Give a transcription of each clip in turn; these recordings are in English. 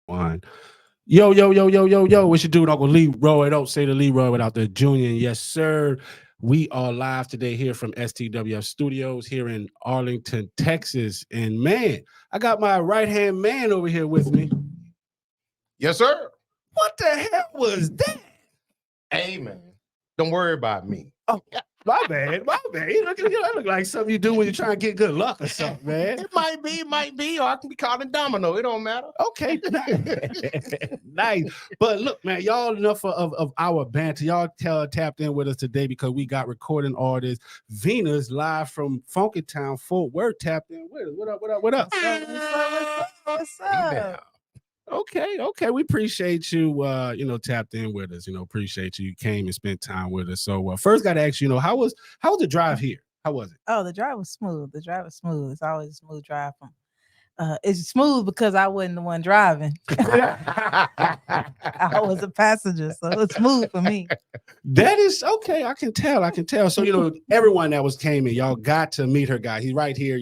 One. Yo, yo, yo, yo, yo, yo. What you doing, Uncle Leroy? Don't say the Leroy without the Junior. Yes, sir. We are live today here from STWF Studios here in Arlington, Texas. And man, I got my right-hand man over here with me. Yes, sir. What the hell was that? Hey, man. Don't worry about me. Oh, my bad. You look like something you do when you're trying to get good luck or something, man. It might be, or I can be called a domino. It don't matter. Okay, nice. But look, man, y'all enough of our banter. Y'all tapped in with us today because we got recording artist V3nus live from Funky Town, Fort Worth. Tapped in with us. What up? What up? What's up? Okay. We appreciate you. Tapped in with us. Appreciate you. You came and spent time with us. So first, got to ask you, how was the drive here? How was it? Oh, the drive was smooth. It's always a smooth drive from. It's smooth because I wasn't the one driving. I was a passenger, so it's smooth for me. That is okay. I can tell. So, everyone that came in, y'all got to meet her guy. He's right here.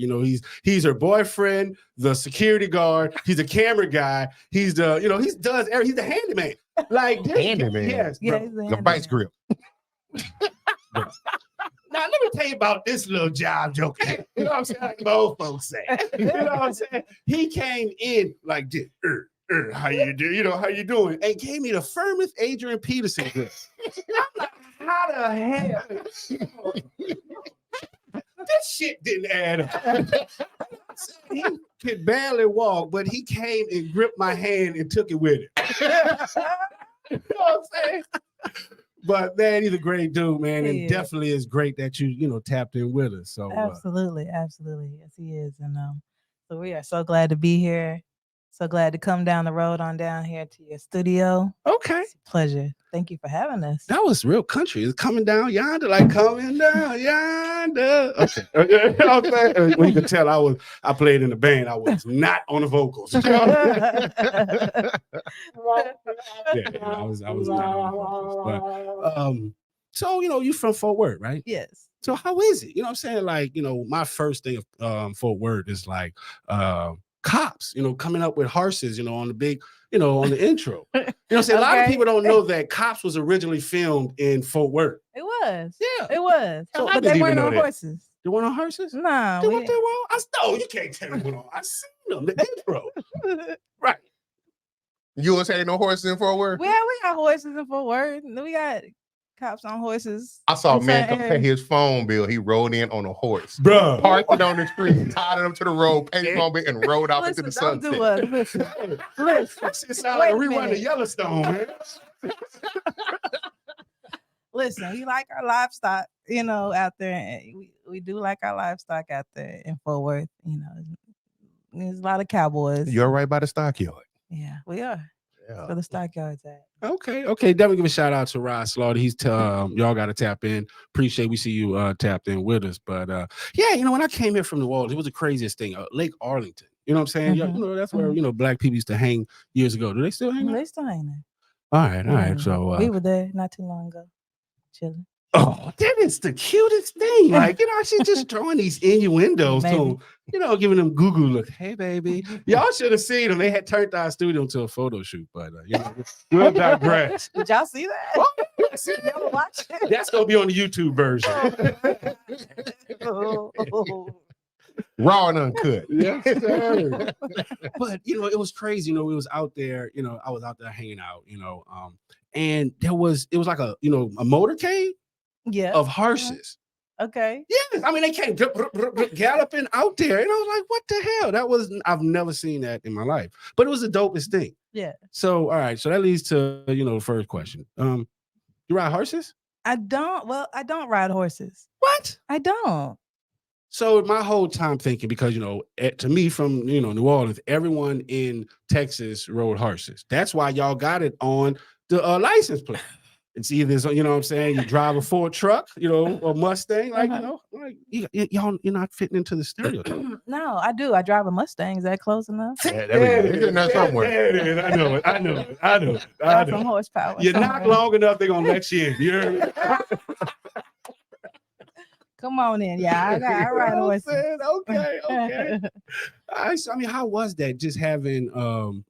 He's her boyfriend, the security guard. He's a camera guy. He's the, he's the handyman. Like handyman. Yes. Yeah, the vice grip. Now, let me tell you about this little job joke. You know what I'm saying? Like the old folks say. You know what I'm saying? He came in like this. How you do? How you doing? And gave me the firmest Adrian Peterson grip. I'm like, how the hell? This shit didn't add up. He could barely walk, but he came and gripped my hand and took it with him. You know what I'm saying? But man, he's a great dude, man, and definitely is great that you tapped in with us. So absolutely, yes, he is, and so we are so glad to be here. So glad to come down the road on down here to your studio. Okay, it's a pleasure. Thank you for having us. That was real country. It's coming down yonder, like coming down yonder. Okay, you know what I'm saying? Well, you can tell I played in the band. I was not on the vocals. I was not on the vocals. But so you from Fort Worth, right? Yes. So how is it? You know what I'm saying? Like, my first thing of Fort Worth is like cops, coming up with horses, on the big, on the intro. You know what I'm saying? A lot of people don't know that Cops was originally filmed in Fort Worth. It was. Yeah. It was. So but they weren't on horses. They weren't on horses? No. They were. No, you can't tell me what on. I seen them, the intro. Right. You want to say no horses in Fort Worth? Well, we got horses in Fort Worth. We got cops on horses. I saw a man come pay his phone bill. He rode in on a horse. Bruh. Parked it on the street, tied it up to the road, paid his phone bill, and rode off into the sunset. Listen. It sounds like a rerun of Yellowstone, man. Listen, we like our livestock, out there. And we do like our livestock out there in Fort Worth. There's a lot of cowboys. You're right by the stockyard. Yeah, we are. Yeah. Where the stockyard's at. Okay. Definitely give a shout out to Rod Slaughter. He's y'all got to tap in. Appreciate we see you tapped in with us. But when I came here from New Orleans, it was the craziest thing. Lake Arlington. You know what I'm saying? Mm-hmm. That's where black people used to hang years ago. Do they still hang there? They still hang there. All right. So we were there not too long ago, chilling. Oh, that is the cutest thing. Like, she's just throwing these innuendos to him, giving them goo look. Hey, baby. Y'all should have seen them. They had turned our studio into a photo shoot, but we'll digress. Did y'all see that? Y'all watch it? That's gonna be on the YouTube version. Raw and uncut. Yes, sir. But it was crazy. We was out there, I was out there hanging out, and it was like a motorcade. Yeah. Of horses. Okay. Yes. I mean, they came galloping out there. And I was like, what the hell? I've never seen that in my life. But it was the dopest thing. Yeah. So, all right. So that leads to, the first question. You ride horses? I don't ride horses. What? I don't. So my whole time thinking, because, to me from, New Orleans, everyone in Texas rode horses. That's why y'all got it on the license plate. It's either, what I'm saying, you drive a Ford truck, or Mustang, like, y'all, you're not fitting into the stereotype. No, I do. I drive a Mustang. Is that close enough? Yeah, there it is. Somewhere. There it is. I know it. Some horsepower. You knock long enough, they're going to let you in. Come on in. Yeah, I ride a horse. Okay. I mean, how was that just having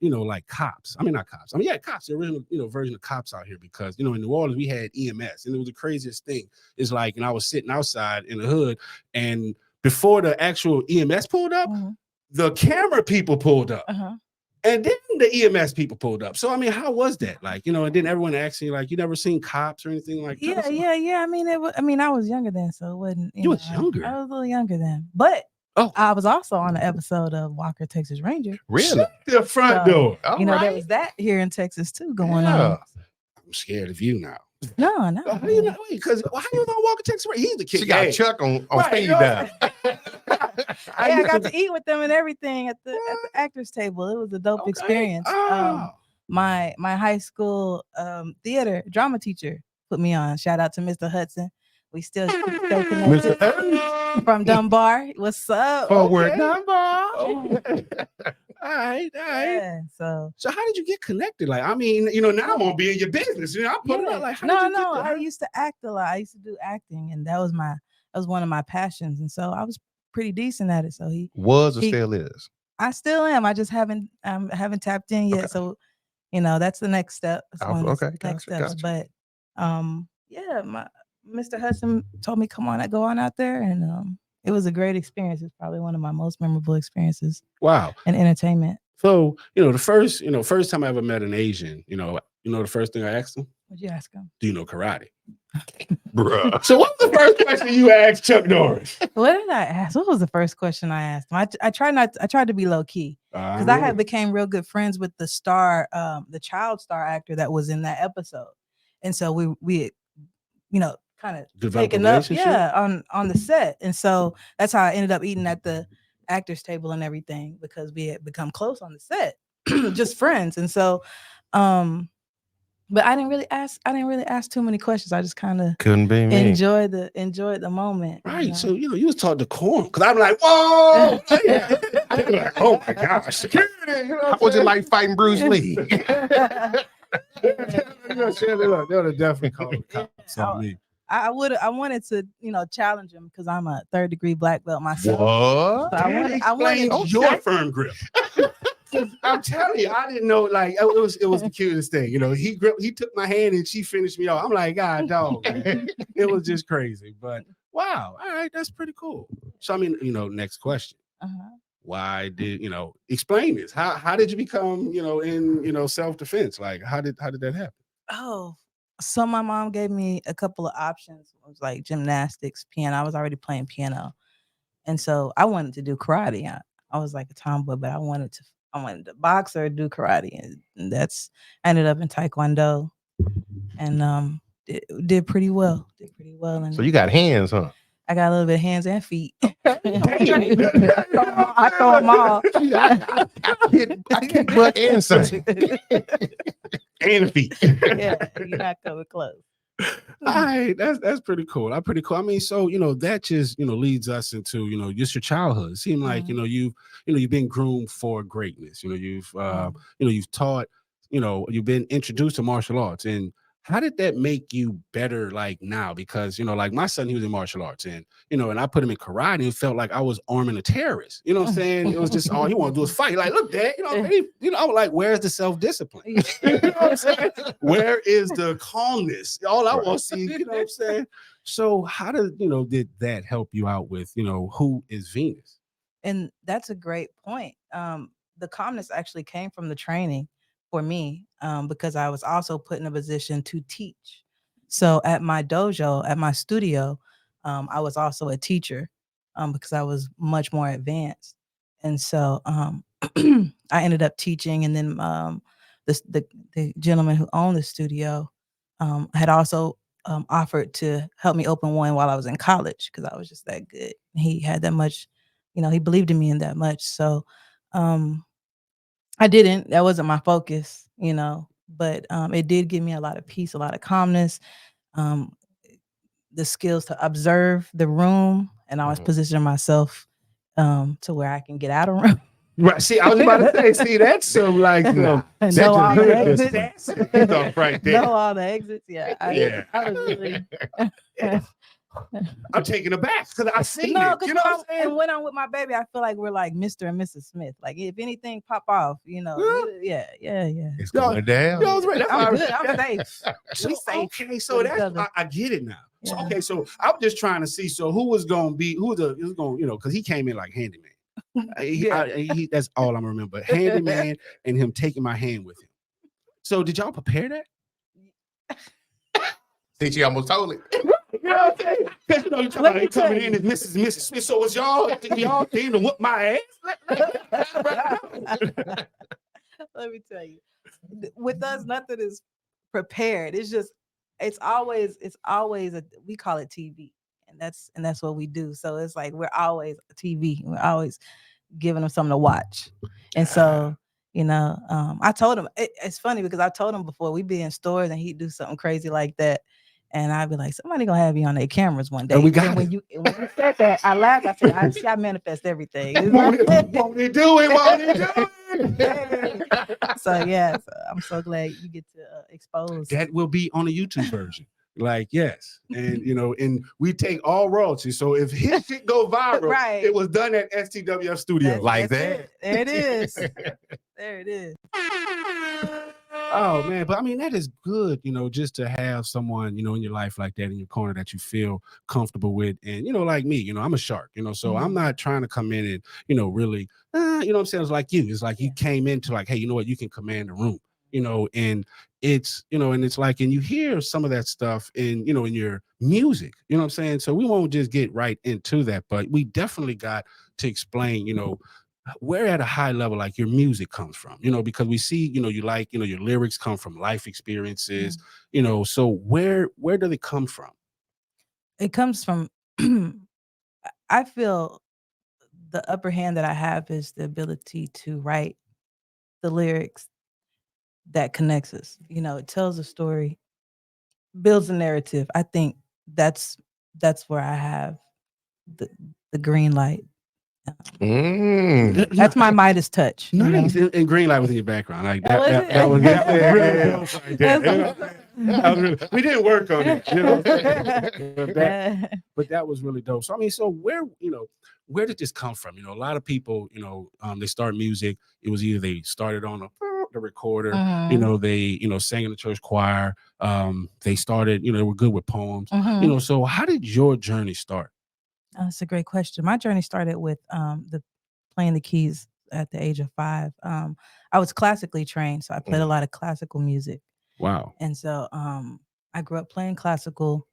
like cops? I mean, not cops. I mean, yeah, cops, the original, version of cops out here, because in New Orleans we had EMS, and it was the craziest thing. It's like, I was sitting outside in the hood, and before the actual EMS pulled up, the camera people pulled up. And then the EMS people pulled up. So, I mean, how was that? Like, and then everyone asking, like, you never seen cops or anything like that? Yeah. I mean, I was younger then, so it wasn't. You was younger? I was a little younger then. But I was also on an episode of Walker, Texas Ranger. Really? Shut the front door. There was that here in Texas, too, going on. I'm scared of you now. No. How do you know? Because how you know Walker, Texas Ranger? He's the kid. She got Chuck on speed dial. I got to eat with them and everything at the actors table. It was a dope experience. My high school theater drama teacher put me on. Shout out to Mr. Hudson. We still stay connected from Dunbar. What's up? Forward Dunbar. Okay. All right. Yeah, so how did you get connected? Like, I mean, now I'm gonna be in your business. I'm putting out like, no. I used to act a lot. I used to do acting, and that was one of my passions. And so I was pretty decent at it. So he still is. I still am. I just haven't tapped in yet. Okay. So, that's the next step. Next steps. But yeah, Mr. Hudson told me, come on, go on out there, and it was a great experience. It's probably one of my most memorable experiences. Wow. In entertainment. So, the first time I ever met an Asian, the first thing I asked him? What'd you ask him? Do you know karate? Bruh. So what was the first question you asked Chuck Norris? What did I ask? What was the first question I asked him? I tried to be low key, because I had became real good friends with the child star actor that was in that episode. And so we kind of taken up on the set. And so that's how I ended up eating at the actors table and everything, because we had become close on the set, just friends. And so but I didn't really ask too many questions. I just kind of couldn't be me. Enjoyed the moment. Right. So you was taught decorum, because I'm like, whoa. Like, oh my gosh, security. How was it like fighting Bruce Lee? They would have definitely called the cops on me. I wanted to, challenge him, because I'm a 3rd degree black belt myself. What? So I wanted your firm grip. I'm telling you, I didn't know. Like, it was the cutest thing. He took my hand and she finished me off. I'm like, God, dog. It was just crazy. But wow, all right, that's pretty cool. So I mean, next question. Why did explain this? How did you become in self-defense? Like, how did that happen? Oh. So my mom gave me a couple of options. It was like gymnastics, piano. I was already playing piano. And so I wanted to do karate. I was like a tomboy, but I wanted to box or do karate. And I ended up in Taekwondo, and did pretty well. And so you got hands, huh? I got a little bit of hands and feet. I throw them all. I kick butt and something. And feet. Yeah, you're not coming close. All right, that's pretty cool. That's pretty cool. I mean, so that just leads us into just your childhood. It seemed like you've been groomed for greatness. You've taught. You've been introduced to martial arts. And how did that make you better, like, now? Because like my son, he was in martial arts, and and I put him in karate, and it felt like I was arming a terrorist. You know what I'm saying? It was just all he wanted to do is fight. Like, look, Dad, I was like, where's the self-discipline? You know what I'm saying? Where is the calmness? All I want to see, you know what I'm saying? So how did that help you out with who is V3nus? And that's a great point. The calmness actually came from the training for me, because I was also put in a position to teach. So at my dojo, at my studio, I was also a teacher, because I was much more advanced. And so I ended up teaching. And then the gentleman who owned the studio had also offered to help me open one while I was in college, because I was just that good. He had that much, he believed in me in that much. So I didn't. That wasn't my focus, but it did give me a lot of peace, a lot of calmness, the skills to observe the room, and I was positioning myself to where I can get out of room. Right. See, I was about to say, that's some like know all the exits. Right there. Know all the exits. Yeah. I was really I'm taking it back because I seen No, it. because You know what I'm saying? and when I'm with my baby, I feel like we're like Mr. and Mrs. Smith. Like if anything pop off, yeah. It's No, going down. No, it's right. That's why I'm good. I'm safe. So, We safe okay, so with each that's other. I get it now. So Yeah. okay, so I'm just trying to see. So who was gonna be who was going, because he came in like handyman. That's all I'm remember. Handyman and him taking my hand with him. So did y'all prepare that? See, she almost told it. You know what I'm saying? Because you're talking about coming in as Mrs. Smith. So was y'all came to whoop my ass? Let me tell you, with us, nothing is prepared. It's always we call it TV, and that's what we do. So it's like we're always TV. We're always giving them something to watch, and so. I told him it's funny because I told him before we'd be in stores and he'd do something crazy like that, and I'd be like, somebody gonna have you on their cameras one day. We got when you said that, I laughed. I said, I manifest everything. Won't he do it? So I'm so glad you get to expose. That will be on the YouTube version. Like, yes. And and we take all royalties. So if his shit go viral, Right. It was done at STWF Studio. Like that. There it is. There it is. Oh man, but I mean that is good, just to have someone, in your life like that in your corner that you feel comfortable with. And like me, I'm a shark, so I'm not trying to come in and, really, what I'm saying? It's like you. It's like you came into like, hey, you know what, you can command the room, and it's, and it's like, and you hear some of that stuff in, in your music, you know what I'm saying? So we won't just get right into that, but we definitely got to explain, where at a high level like your music comes from, because we see, you like, your lyrics come from life experiences, so where do they come from? It comes from I feel the upper hand that I have is the ability to write the lyrics that connects us. It tells a story, builds a narrative. I think that's where I have the green light. That's my Midas touch. Nice. And green light was in your background. Like Oh, is that was it? really close right there. That was really, we didn't work on it, but that was really dope. So I mean, so where did this come from? A lot of people, they start music. It was either they started on the recorder, they, sang in the church choir. They started, they were good with poems. So how did your journey start? That's a great question. My journey started with playing the keys at the age of 5. I was classically trained, so I played a lot of classical music. Wow. And so I grew up playing classical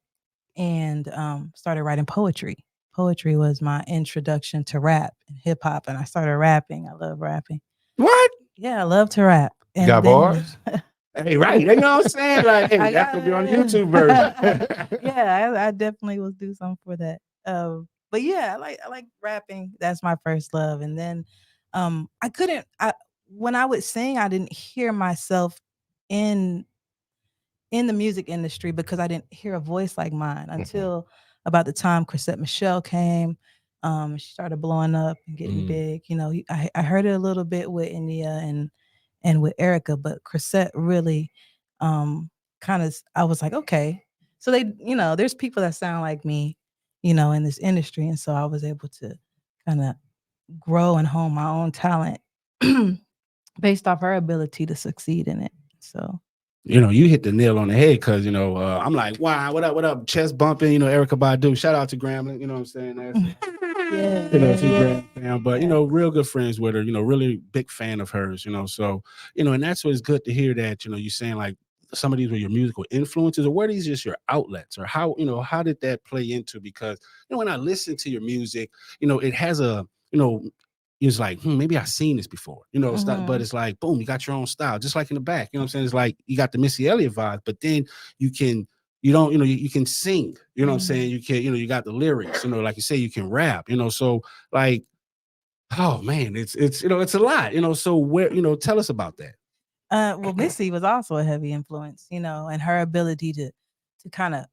and started writing poetry. Poetry was my introduction to rap and hip hop, and I started rapping. I love rapping. What? Yeah, I love to rap. And got bars? Hey, right. You know what I'm saying? Like, hey, that's gonna be on the YouTube version. Yeah, I definitely will do something for that. But yeah, I like rapping. That's my first love. And then when I would sing, I didn't hear myself in the music industry because I didn't hear a voice like mine until about the time Chrisette Michelle came. She started blowing up and getting big. I heard it a little bit with India and with Erica, but Chrisette really kind of, I was like, okay. So there's people that sound like me, in this industry. And so I was able to kind of grow and hone my own talent based off her ability to succeed in it. So you hit the nail on the head because, I'm like, wow, what up, chest bumping, Erica Badu. Shout out to Grambling, you know what I'm saying? That's, she's Graham fan, but, real good friends with her, really big fan of hers, so, and that's what's good to hear that, you're saying like some of these were your musical influences, or were these just your outlets, or how, how did that play into, because, when I listen to your music, it has a, it's like, maybe I've seen this before, but it's like, boom, you got your own style, just like in the back, what I'm saying? It's like, you got the Missy Elliott vibe, but then you can sing, what I'm saying? You can, you got the lyrics, like you say, you can rap, so like, oh man, it's it's a lot, so where, tell us about that. Well, Missy was also a heavy influence, and her ability to kind of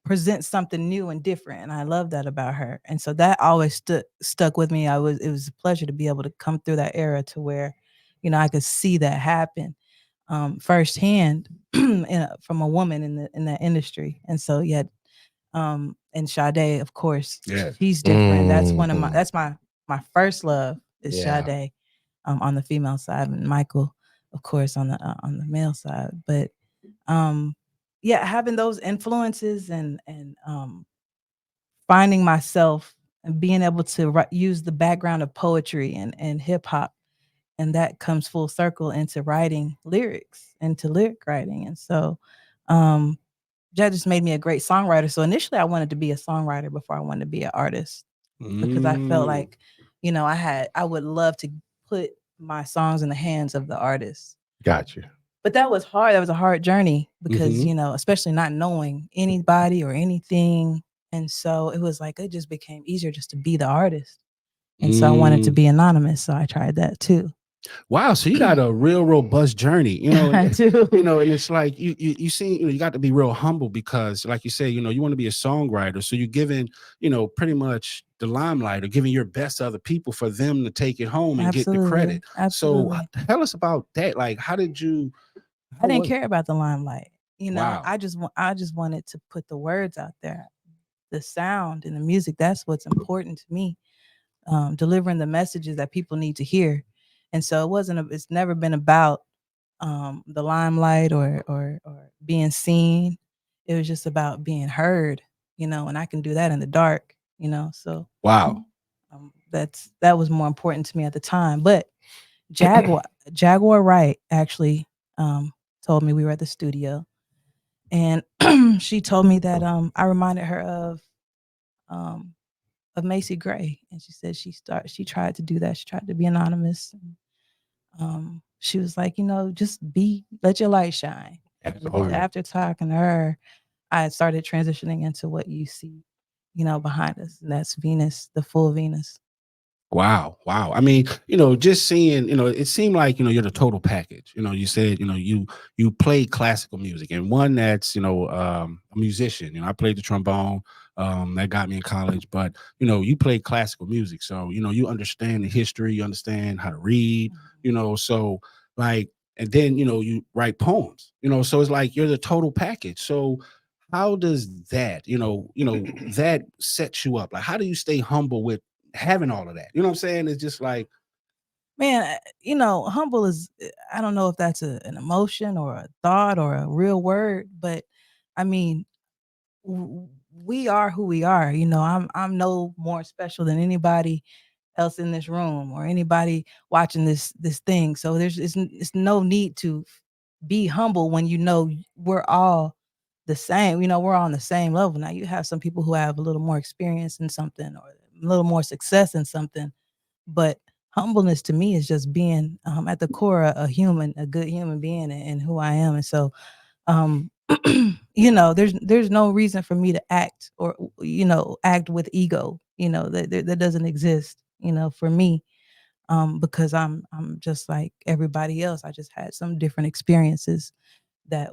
present something new and different. And I love that about her. And so that always stuck with me. It was a pleasure to be able to come through that era to where, I could see that happen firsthand from a woman in that industry. And so And Sade, of course, Yeah. she's different. That's one of my first love is Sade, on the female side, and Michael, of course, on the male side. But yeah, having those influences and finding myself and being able to use the background of poetry and hip hop, and that comes full circle into writing lyrics, into lyric writing. And so that just made me a great songwriter. So initially I wanted to be a songwriter before I wanted to be an artist, because I felt like, I would love to put my songs in the hands of the artist. Gotcha. But that was hard. That was a hard journey because, especially not knowing anybody or anything. And so it was like, it just became easier just to be the artist. And so I wanted to be anonymous. So I tried that too. Wow, so you got a real robust journey, I do. And it's like you see, you got to be real humble because, like you say, you want to be a songwriter, so you're giving, pretty much the limelight or giving your best to other people for them to take it home and get the credit. Absolutely. So tell us about that. Like, how did you? I didn't care about the limelight. Wow. I just wanted to put the words out there, the sound and the music. That's what's important to me. Delivering the messages that people need to hear. And so it's never been about the limelight or being seen. It was just about being heard, and I can do that in the dark, so wow. That was more important to me at the time. But Jaguar Wright actually told me, we were at the studio, and she told me that I reminded her of Macy Gray, and she said she tried to do that. She tried to be anonymous. She was like, just let your light shine. After talking to her, I started transitioning into what you see, behind us, and that's V3nus, the full V3nus. Wow. I mean, just seeing, it seemed like, you're the total package. You said, you played classical music, and one that's, a musician. I played the trombone. That got me in college, but you played classical music. So, you understand the history, you understand how to read, so like, and then, you write poems, so it's like you're the total package. So how does that, that sets you up? Like, how do you stay humble with having all of that? You know what I'm saying? It's just like, man, humble is, I don't know if that's an emotion or a thought or a real word, but I mean, we are who we are. I'm no more special than anybody else in this room or anybody watching this thing. So it's no need to be humble when we're all the same. We're all on the same level. Now you have some people who have a little more experience in something or a little more success in something, but humbleness to me is just being at the core a human, a good human being, and who I am. And so there's no reason for me to act or act with ego, that doesn't exist, for me, because I'm just like everybody else. I just had some different experiences that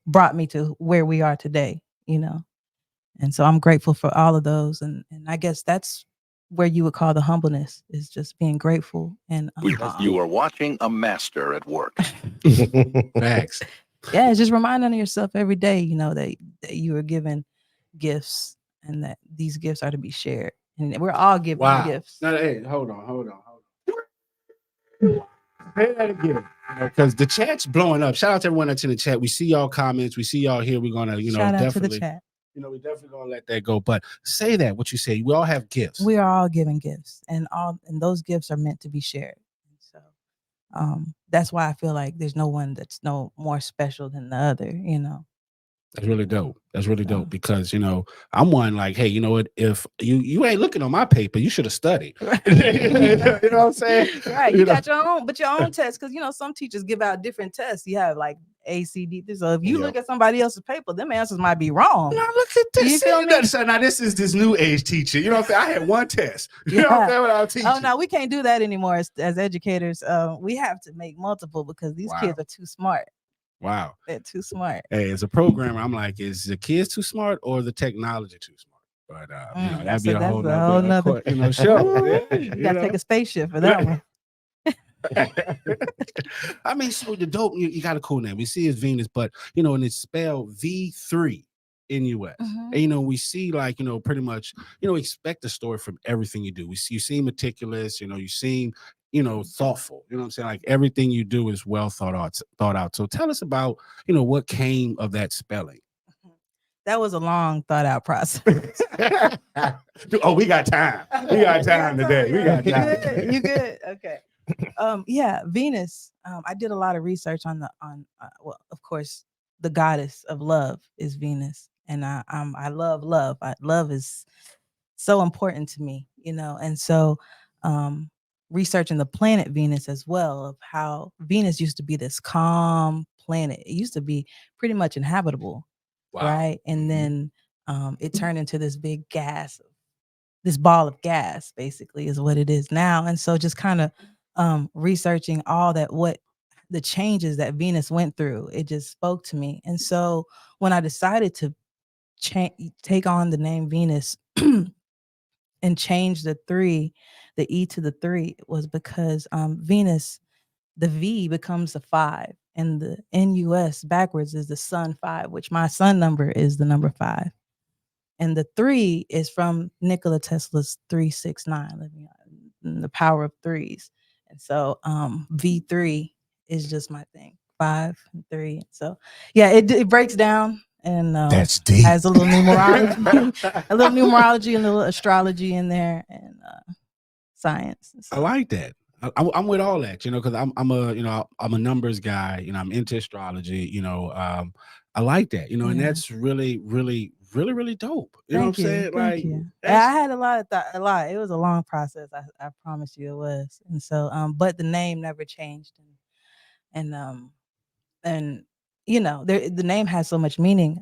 brought me to where we are today, and so I'm grateful for all of those, and I guess that's where you would call the humbleness, is just being grateful. And you are watching a master at work. facts. Yeah, it's just reminding yourself every day, that you are given gifts and that these gifts are to be shared. And we're all given gifts. No, hey, hold on. Say that again. Because the chat's blowing up. Shout out to everyone that's in the chat. We see y'all comments. We see y'all here. We're gonna, Shout out definitely to the chat. we're definitely gonna let that go. But say that, what you say. We all have gifts. We are all given gifts, and those gifts are meant to be shared. So that's why I feel like there's no one that's no more special than the other, That's really dope. That's really dope because, I'm one like, hey, you know what? If you ain't looking on my paper, you should have studied. You know what I'm saying? Right. You got your own test, because, some teachers give out different tests. You have like A, C, D. So if you look at somebody else's paper, them answers might be wrong. Now look at this. You feel me? So now this is this new age teacher. You know what I'm saying? I had one test. You know what I'm saying? When I was teaching. Oh, no, we can't do that anymore as educators. We have to make multiple because these kids are too smart. Wow. They're too smart. Hey, as a programmer, I'm like, is the kids too smart or the technology too smart? But that'd be a whole nother show. You gotta take a spaceship for that one. I mean, so the dope, you got a cool name. We see it's V3nus, but and it's spelled V3. NUS. Mhm. And we see like pretty much expect a story from everything you do. You seem meticulous. You seem thoughtful. You know what I'm saying? Like everything you do is well thought out. So tell us about what came of that spelling. That was a long thought out process. Oh, we got time. We got time today. We got time. You good? Okay. Yeah, Venus. I did a lot of research on well, of course, the goddess of love is Venus, and I love love. Love is so important to me, and so researching the planet Venus as well, of how Venus used to be this calm planet. It used to be pretty much inhabitable, Wow. right? And Mhm. then it turned into this ball of gas, basically, is what it is now. And so just kind of researching all that, what the changes that Venus went through, it just spoke to me. And so when I decided to take on the name Venus and change the E to the 3, was because Venus, the V becomes the 5, and the NUS backwards is the sun 5, which my sun number is the number 5. And the 3 is from Nikola Tesla's 369, the power of threes. And so V3 is just my thing, 5 and 3. So yeah, it breaks down and That's deep. has a little numerology, a little numerology and a little astrology in there, and science. So. I like that. I'm with all that, because I'm a numbers guy. I'm into astrology. I like that. And that's really, really, really, really dope. You know what I'm saying? Thank you. I had a lot. It was a long process. I promise you it was. And so, but the name never changed, and the name has so much meaning.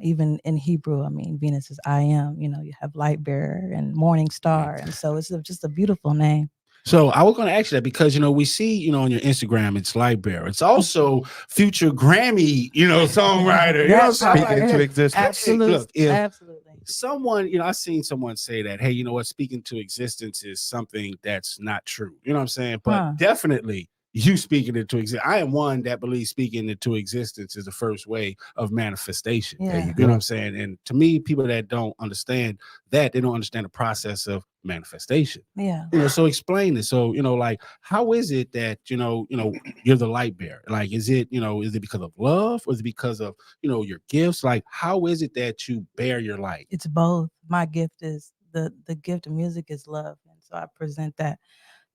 Even in Hebrew, I mean, Venus is I am. You have light bearer and morning star, and so it's just a beautiful name. So I was going to ask you that because, we see, on your Instagram, it's Lightbearer. It's also future Grammy, songwriter. Speaking into existence. Absolutely. Look, absolutely. Someone, I seen someone say that, hey, you know what? Speaking to existence is something that's not true. You know what I'm saying? But definitely you speaking into existence. I am one that believes speaking into existence is the first way of manifestation. Yeah. You know what I'm saying? And to me, people that don't understand that, they don't understand the process of manifestation. Yeah. So explain it. So, like, how is it that, you're the light bearer? Like, is it because of love, or is it because of, your gifts? Like, how is it that you bear your light? It's both. My gift is the gift of music is love. And so I present that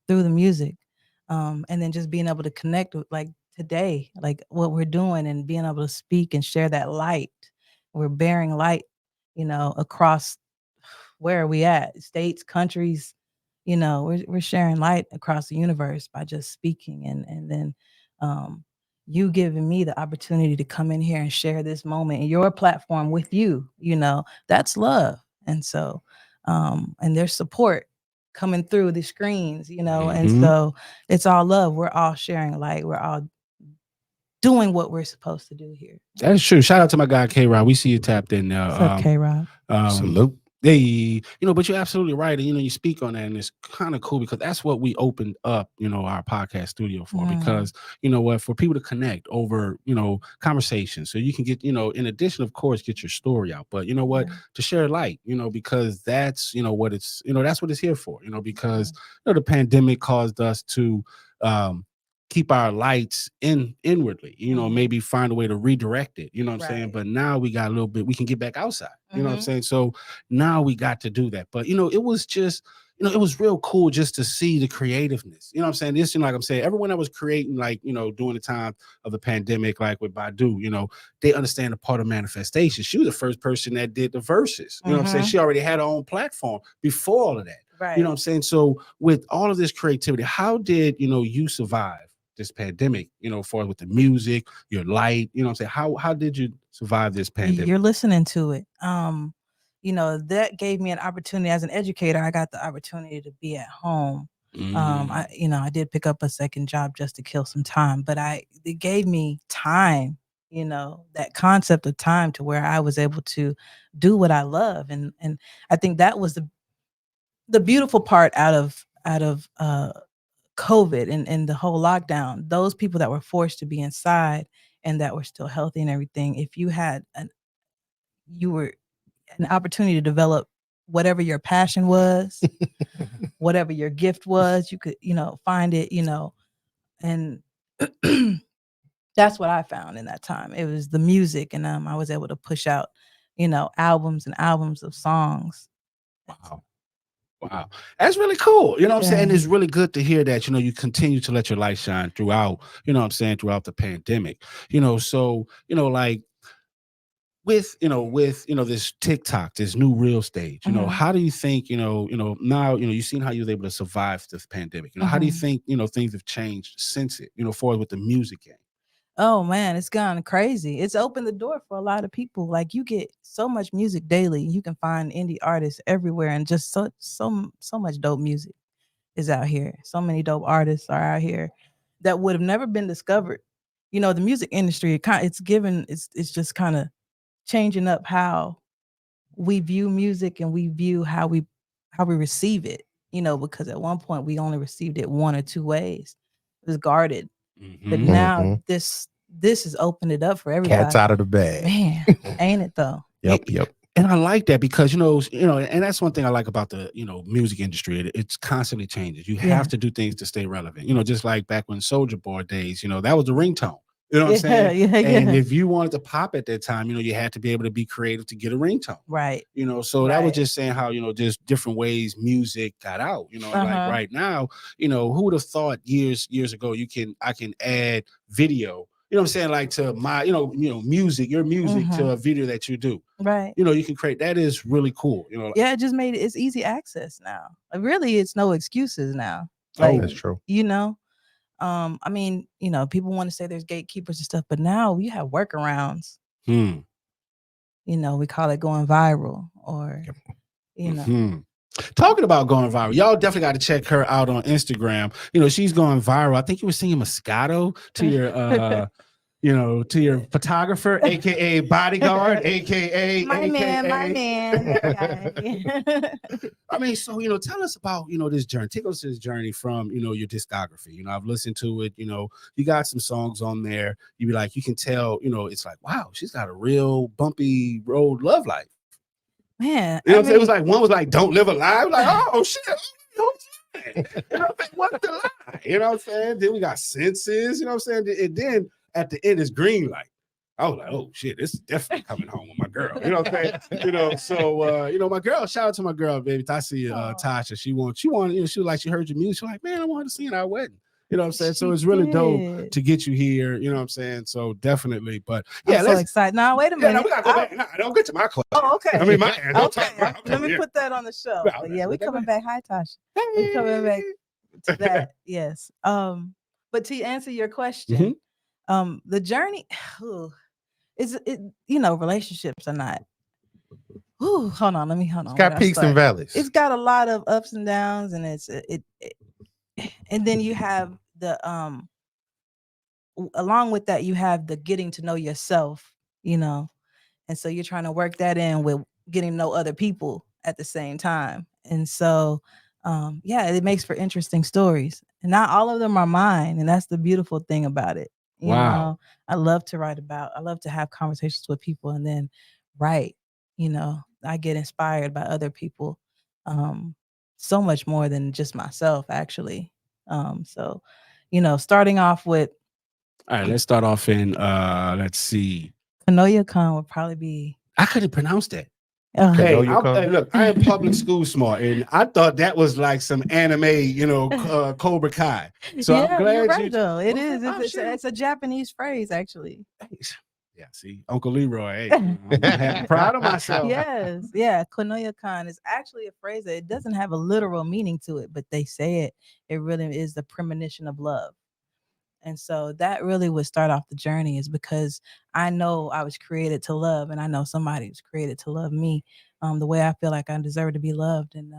through the music. And then just being able to connect with, like today, like what we're doing, and being able to speak and share that light. We're bearing light, across where are we at? States, countries, we're sharing light across the universe by just speaking, and then you giving me the opportunity to come in here and share this moment in your platform with you, that's love. And so and there's support coming through the screens, and so it's all love. We're all sharing light. We're all doing what we're supposed to do here. That's true. Shout out to my guy K-Rod. We see you tapped in there. What's up, K-Rod? Salute. Hey, but you're absolutely right. And, you speak on that, and it's kind of cool because that's what we opened up, our podcast studio for, because, for people to connect over, conversations. So you can get, in addition, of course, get your story out, but to share light, because that's, what it's, that's what it's here for, because, the pandemic caused us to, keep our lights inwardly, maybe find a way to redirect it, what I'm saying? But now we got a little bit, we can get back outside, you know what I'm saying? So now we got to do that. But, it was just, it was real cool just to see the creativeness, what I'm saying? This, like I'm saying, everyone that was creating, like, during the time of the pandemic, like with Badu, they understand the part of manifestation. She was the first person that did the verses, you know what I'm saying? She already had her own platform before all of that. Right. You know what I'm saying? So with all of this creativity, how did, you survive this pandemic, for with the music, your light, what I'm saying? How did you survive this pandemic? You're listening to it. That gave me an opportunity as an educator. I got the opportunity to be at home. I did pick up a second job just to kill some time, but it gave me time, that concept of time, to where I was able to do what I love. And I think that was the beautiful part out of COVID and the whole lockdown. Those people that were forced to be inside and that were still healthy and everything, if you had you were an opportunity to develop whatever your passion was, whatever your gift was. You could, find it, and that's what I found in that time. It was the music, and I was able to push out, albums and albums of songs. Wow. Wow. That's really cool. You know what I'm saying? Yeah. It's really good to hear that, you continue to let your light shine throughout, throughout the pandemic. So, like with this TikTok, this new real stage, Mhm. how do you think, now, you've seen how you was able to survive this pandemic. How do you Mhm. think, things have changed since it, forward with the music game? Oh man, it's gone crazy. It's opened the door for a lot of people. Like you get so much music daily. You can find indie artists everywhere, and just so much dope music is out here. So many dope artists are out here that would have never been discovered. The music industry, it's just kind of changing up how we view music, and we view how we receive it. Because at one point we only received it one or two ways. It was guarded. But now Mhm. this has opened it up for everybody. Cat's out of the bag. Man, ain't it though? Yep. And I like that because, and that's one thing I like about the, music industry. It's constantly changes. You have to do things to stay relevant. Just like back when Soulja Boy days, that was the ringtone. You know what I'm saying? Yeah. And if you wanted to pop at that time, you had to be able to be creative to get a ringtone. Right. So that was just saying how, just different ways music got out. Like right now, who would have thought years ago I can add video, what I'm saying, like to my, music, your music to a video that you do. Right. You can create. That is really cool. Yeah, it just made it's easy access now. Really, it's no excuses now. That's true. I mean, people want to say there's gatekeepers and stuff, but now we have workarounds. We call it going viral, or Talking about going viral, y'all definitely got to check her out on Instagram. She's going viral. I think you were singing Moscato to your to your photographer, aka bodyguard, aka my man. I mean, so tell us about this journey. Take us to this journey from your discography. I've listened to it. You got some songs on there. You be like, you can tell. It's like, wow, she's got a real bumpy road love life. Man, it was like one was like, "Don't Live a Lie." Like, oh shit, what's the lie? You know what I'm saying? Then we got Senses. You know what I'm saying? And then at the end is Green Light. I was like, oh shit, this is definitely coming home with my girl. You know what I'm saying? So my girl, shout out to my girl, baby. Tasha. She was like, she heard your music. She's like, man, I wanted to sing at our wedding. You know what I'm saying? So it's really dope to get you here. You know what I'm saying? So definitely, but yeah, I'm so excited. Now, wait a minute. Yeah, we gotta go back. Nah, don't get to my question. Oh, okay. I mean, my okay. Let me put that on the show. But yeah, we coming back. Hi, Tasha. We coming back to that. Yes. But to answer your question, the journey is it. Relationships are not. Hold on. It's got peaks and valleys. It's got a lot of ups and downs, and and then you have the along with that, you have the getting to know yourself, and so you're trying to work that in with getting to know other people at the same time. And so it makes for interesting stories, and not all of them are mine, and that's the beautiful thing about it. You know, I love to write about, I love to have conversations with people and then write. I get inspired by other people so much more than just myself, actually. So starting off with, all right, let's start off in let's see, Kanoya Khan would probably be. I couldn't pronounce that. Hey, look, I am public school smart, and I thought that was like some anime, Cobra Kai. So yeah, I'm glad you're right, though. It is. It's a Japanese phrase, actually. Yeah, see, Uncle Leroy. Hey, I'm proud of myself. Yes, yeah. Kanoya Khan is actually a phrase that it doesn't have a literal meaning to it, but they say it. It really is the premonition of love. And so that really would start off the journey, is because I know I was created to love, and I know somebody was created to love me the way I feel like I deserve to be loved. And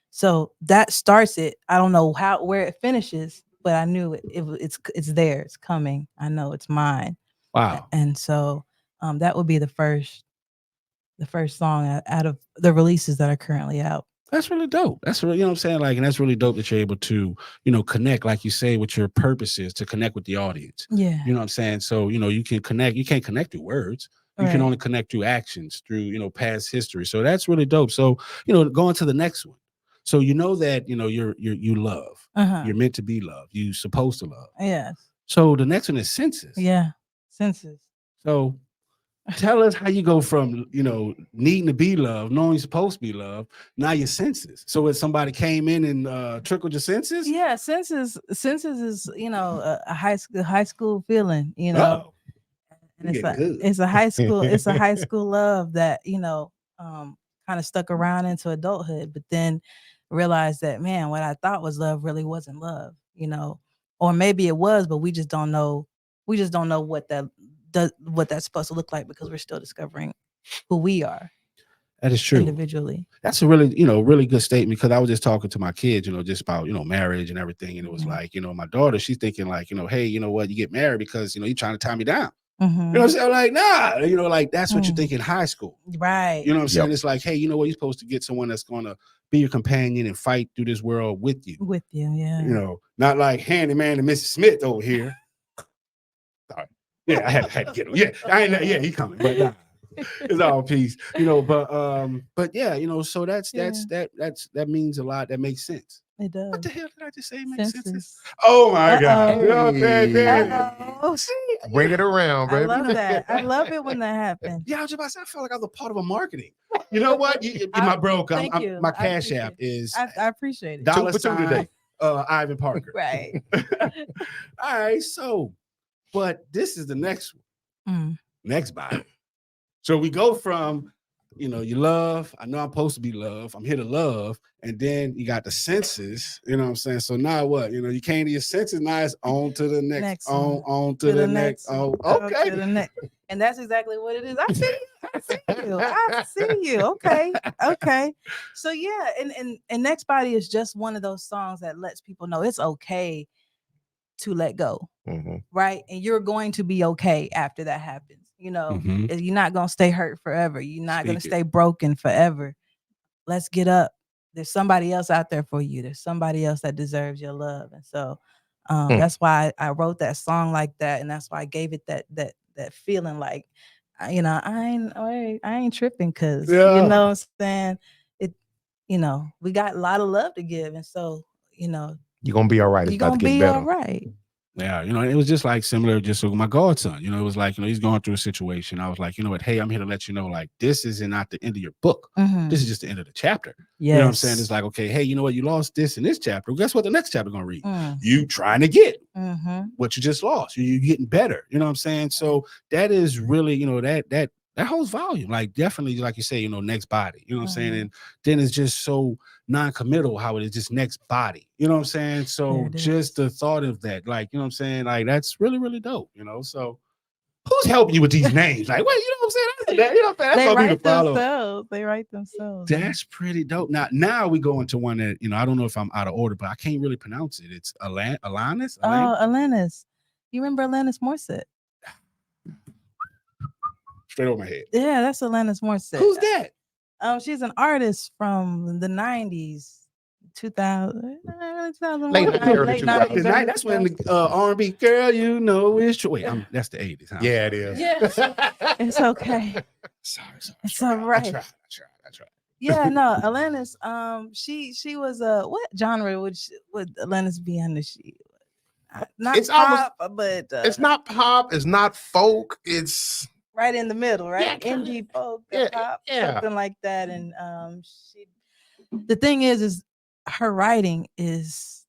so that starts it. I don't know where it finishes, but I knew it's there. It's coming. I know it's mine. Wow. And so that would be the first song out of the releases that are currently out. That's really dope. That's really, what I'm saying? Like, and that's really dope that you're able to, connect, like you say, with your purpose is to connect with the audience. Yeah. You know what I'm saying? So, you can connect, you can't connect through words. You can Right. only connect through actions, through, you know, past history. So that's really dope. So, you know, going to the next one. So you know that, you know, you love. Uh-huh. You're meant to be loved. You're supposed to love. Yes. So the next one is senses. Yeah. Senses. So tell us how you go from, you know, needing to be loved, knowing you're supposed to be loved, now your senses. So if somebody came in and trickled your senses? Yeah, senses is, you know, a high school feeling, you know. Uh-oh. And You get good. it's a high school love that, you know, kind of stuck around into adulthood, but then realized that, man, what I thought was love really wasn't love, you know, or maybe it was, but we just don't know what that's supposed to look like because we're still discovering who we are That is true. individually. That's a really, you know, really good statement, because I was just talking to my kids, you know, just about, you know, marriage and everything. And it was Mhm. like, you know, my daughter, she's thinking like, you know, hey, you know what, you get married because, you know, you're trying to tie me down. Mhm. You know what I'm saying? I'm like, nah, you know, like that's what you Mm. think in high school. Right. You know what I'm saying? Yep. It's like, hey, you know what, you're supposed to get someone that's going to be your companion and fight through this world with you. With you, yeah. You know, not like handyman and Mrs. Smith over here. Sorry. Yeah, I had to get him. Yeah, yeah, he coming, but nah. It's all peace, you know. But yeah, you know. So that means a lot. That makes sense. It does. What the hell did I just say? Makes sense. Senses. Oh my God! You know what I'm saying? Hey. Damn. Uh-oh. See, Bring it around, I baby. love that. I love it when that happens. yeah, I was just about to say, I felt like I was a part of a marketing. You know what? I- My bro, thank you. my I cash appreciate app it. is I appreciate it. dollar 2 for 2 sign today. Ivan Parker. Right. All right, so, but this is the next one. Mm. Next Bible. So we go from, you know, you love, I know I'm supposed to be loved, I'm here to love, and then you got the senses, you know what I'm saying? So now what? You know, you came to your senses, now it's on to the next one. on to the next. one. Oh, On okay. to the next. And that's exactly what it is. I see you. I see you. Okay. Okay. So yeah, and Next Body is just one of those songs that lets people know it's okay to let go. Mhm. Right. And you're going to be okay after that happens. You know, Mhm. you're not going to stay hurt forever. You're not going to Speak it. stay broken forever. Let's get up. There's somebody else out there for you. There's somebody else that deserves your love. And so that's why I wrote that song like that. And that's why I gave it that feeling like, you know, I ain't tripping because, Yeah. you know what I'm saying? It, you know, we got a lot of love to give. And so, you know, You're gonna be all right. It's you're about going to to get be better. all right. Yeah, you know, it was just like similar just with my godson. You know, it was like, you know, he's going through a situation. I was like, you know what, hey, I'm here to let you know, like, this is not the end of your book. Mhm. This is just the end of the chapter. Yes. You know what I'm saying? It's like, okay, hey, you know what, you lost this in this chapter. Well, guess what the next chapter gonna read? Mm. You trying to get Mhm. what you just lost. You're getting better. You know what I'm saying? So that is really, you know, that holds volume. Like definitely, like you say, you know, next body. You know what I'm saying? Mhm. And then it's just so non-committal how it is just next body. You know what I'm saying? So There it just the thought of that, like, you know what I'm saying? Like that's really, really dope, you know. So who's helping you with these names? Like, wait, you know what I'm saying? You know what I'm saying? That's They gonna be the write follow. themselves. They write themselves. That's pretty dope. Now we go into one that, you know, I don't know if I'm out of order, but I can't really pronounce it. It's Alanis. Oh, Alanis. You remember Alanis Morissette? Straight over my head. Yeah, that's Alanis Morissette. Who's that? She's an artist from the 90s, 2000, 2001, Late 90s, early late 2000s. 90s, Tonight, that's when the R&B girl, you know, is true. Wait, that's the 80s, huh? Yeah, it is. Yeah, it's okay. Sorry. It's all right. I tried. Yeah, no, Alanis. She was what genre would Alanis be under? She not It's almost- pop, but It's not pop. It's not folk. It's right in the middle, right? Yeah, kinda. Indie folk, Yeah, pop, yeah. something like that. And the thing is her writing is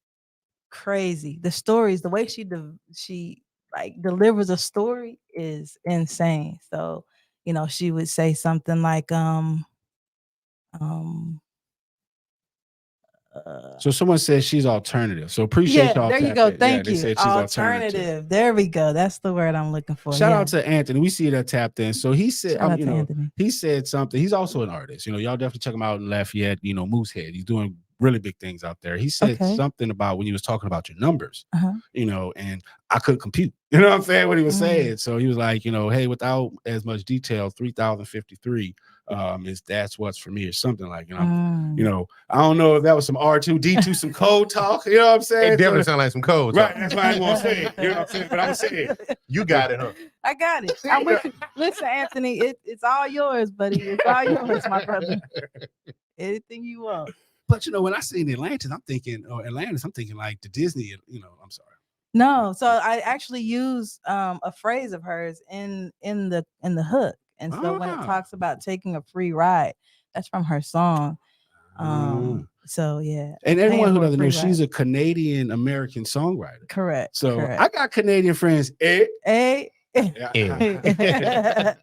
crazy. The stories, the way she like delivers a story is insane. So, you know, she would say something like So someone says she's alternative. So appreciate y'all. there you go. tapping. Yeah, Thank they you. said she's Alternative. There we go. That's the word I'm looking for. Shout yeah. out to Anthony. We see that tapped in. So he said, Shout out you to know, Anthony. he said something. He's also an artist. You know, y'all definitely check him out in Lafayette. You know, Moosehead. He's doing really big things out there. He said Okay. something about when he was talking about your numbers, Uh-huh. you know, and I couldn't compute. You know what I'm saying? What he was Mm. saying. So he was like, you know, hey, without as much detail, 3,053 that's what's for me or something like, you know, I don't know if that was some R2D2, some code talk. You know what I'm saying? It definitely So, sounds like some code. right. That's why I ain't gonna say it. You know what I'm saying? But I'm gonna say it. You got it, huh? I got it. I'm with you. Listen, Anthony, it's all yours, buddy. It's all yours, my brother. Anything you want. But you know, when I seen Atlantis, I'm thinking like the Disney, you know, I'm sorry. No, so I actually use a phrase of hers in the hook. And so when it talks about taking a free ride, that's from her song. So yeah. And everyone who doesn't know, ride. she's a Canadian American songwriter. Correct. So correct. I got Canadian friends. Eh? Yeah.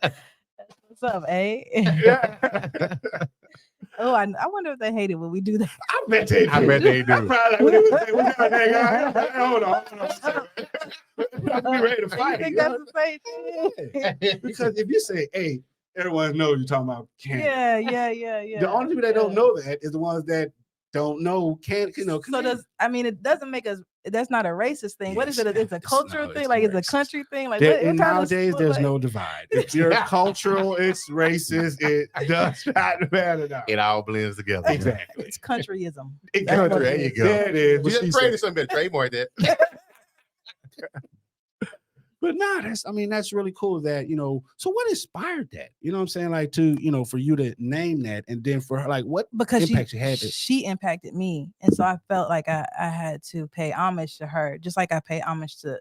What's up, Yeah. Oh, I wonder if they hate it when we do that. I bet they do. I bet they do. I'm probably like, what they would say, what kind of nigga? Hold on. We ready to fight. You think that's the same thing? Because if you say, hey, everyone knows you're talking about Canada. Yeah. The only people that don't know that is the ones that don't know So it doesn't make us, that's not a racist thing. What is it? It's a cultural thing? Like, it's a country thing? Like, and nowadays there's no divide. If you're cultural, it's racist. It does not matter now. It all blends together. Exactly. It's countryism. Country, there you go. There it is. You just created something, trademark that. But that's really cool that, you know, so what inspired that? You know what I'm saying? Like to, you know, for you to name that and then for her, like what impact she had? She impacted me. And so I felt like I had to pay homage to her, just like I pay homage to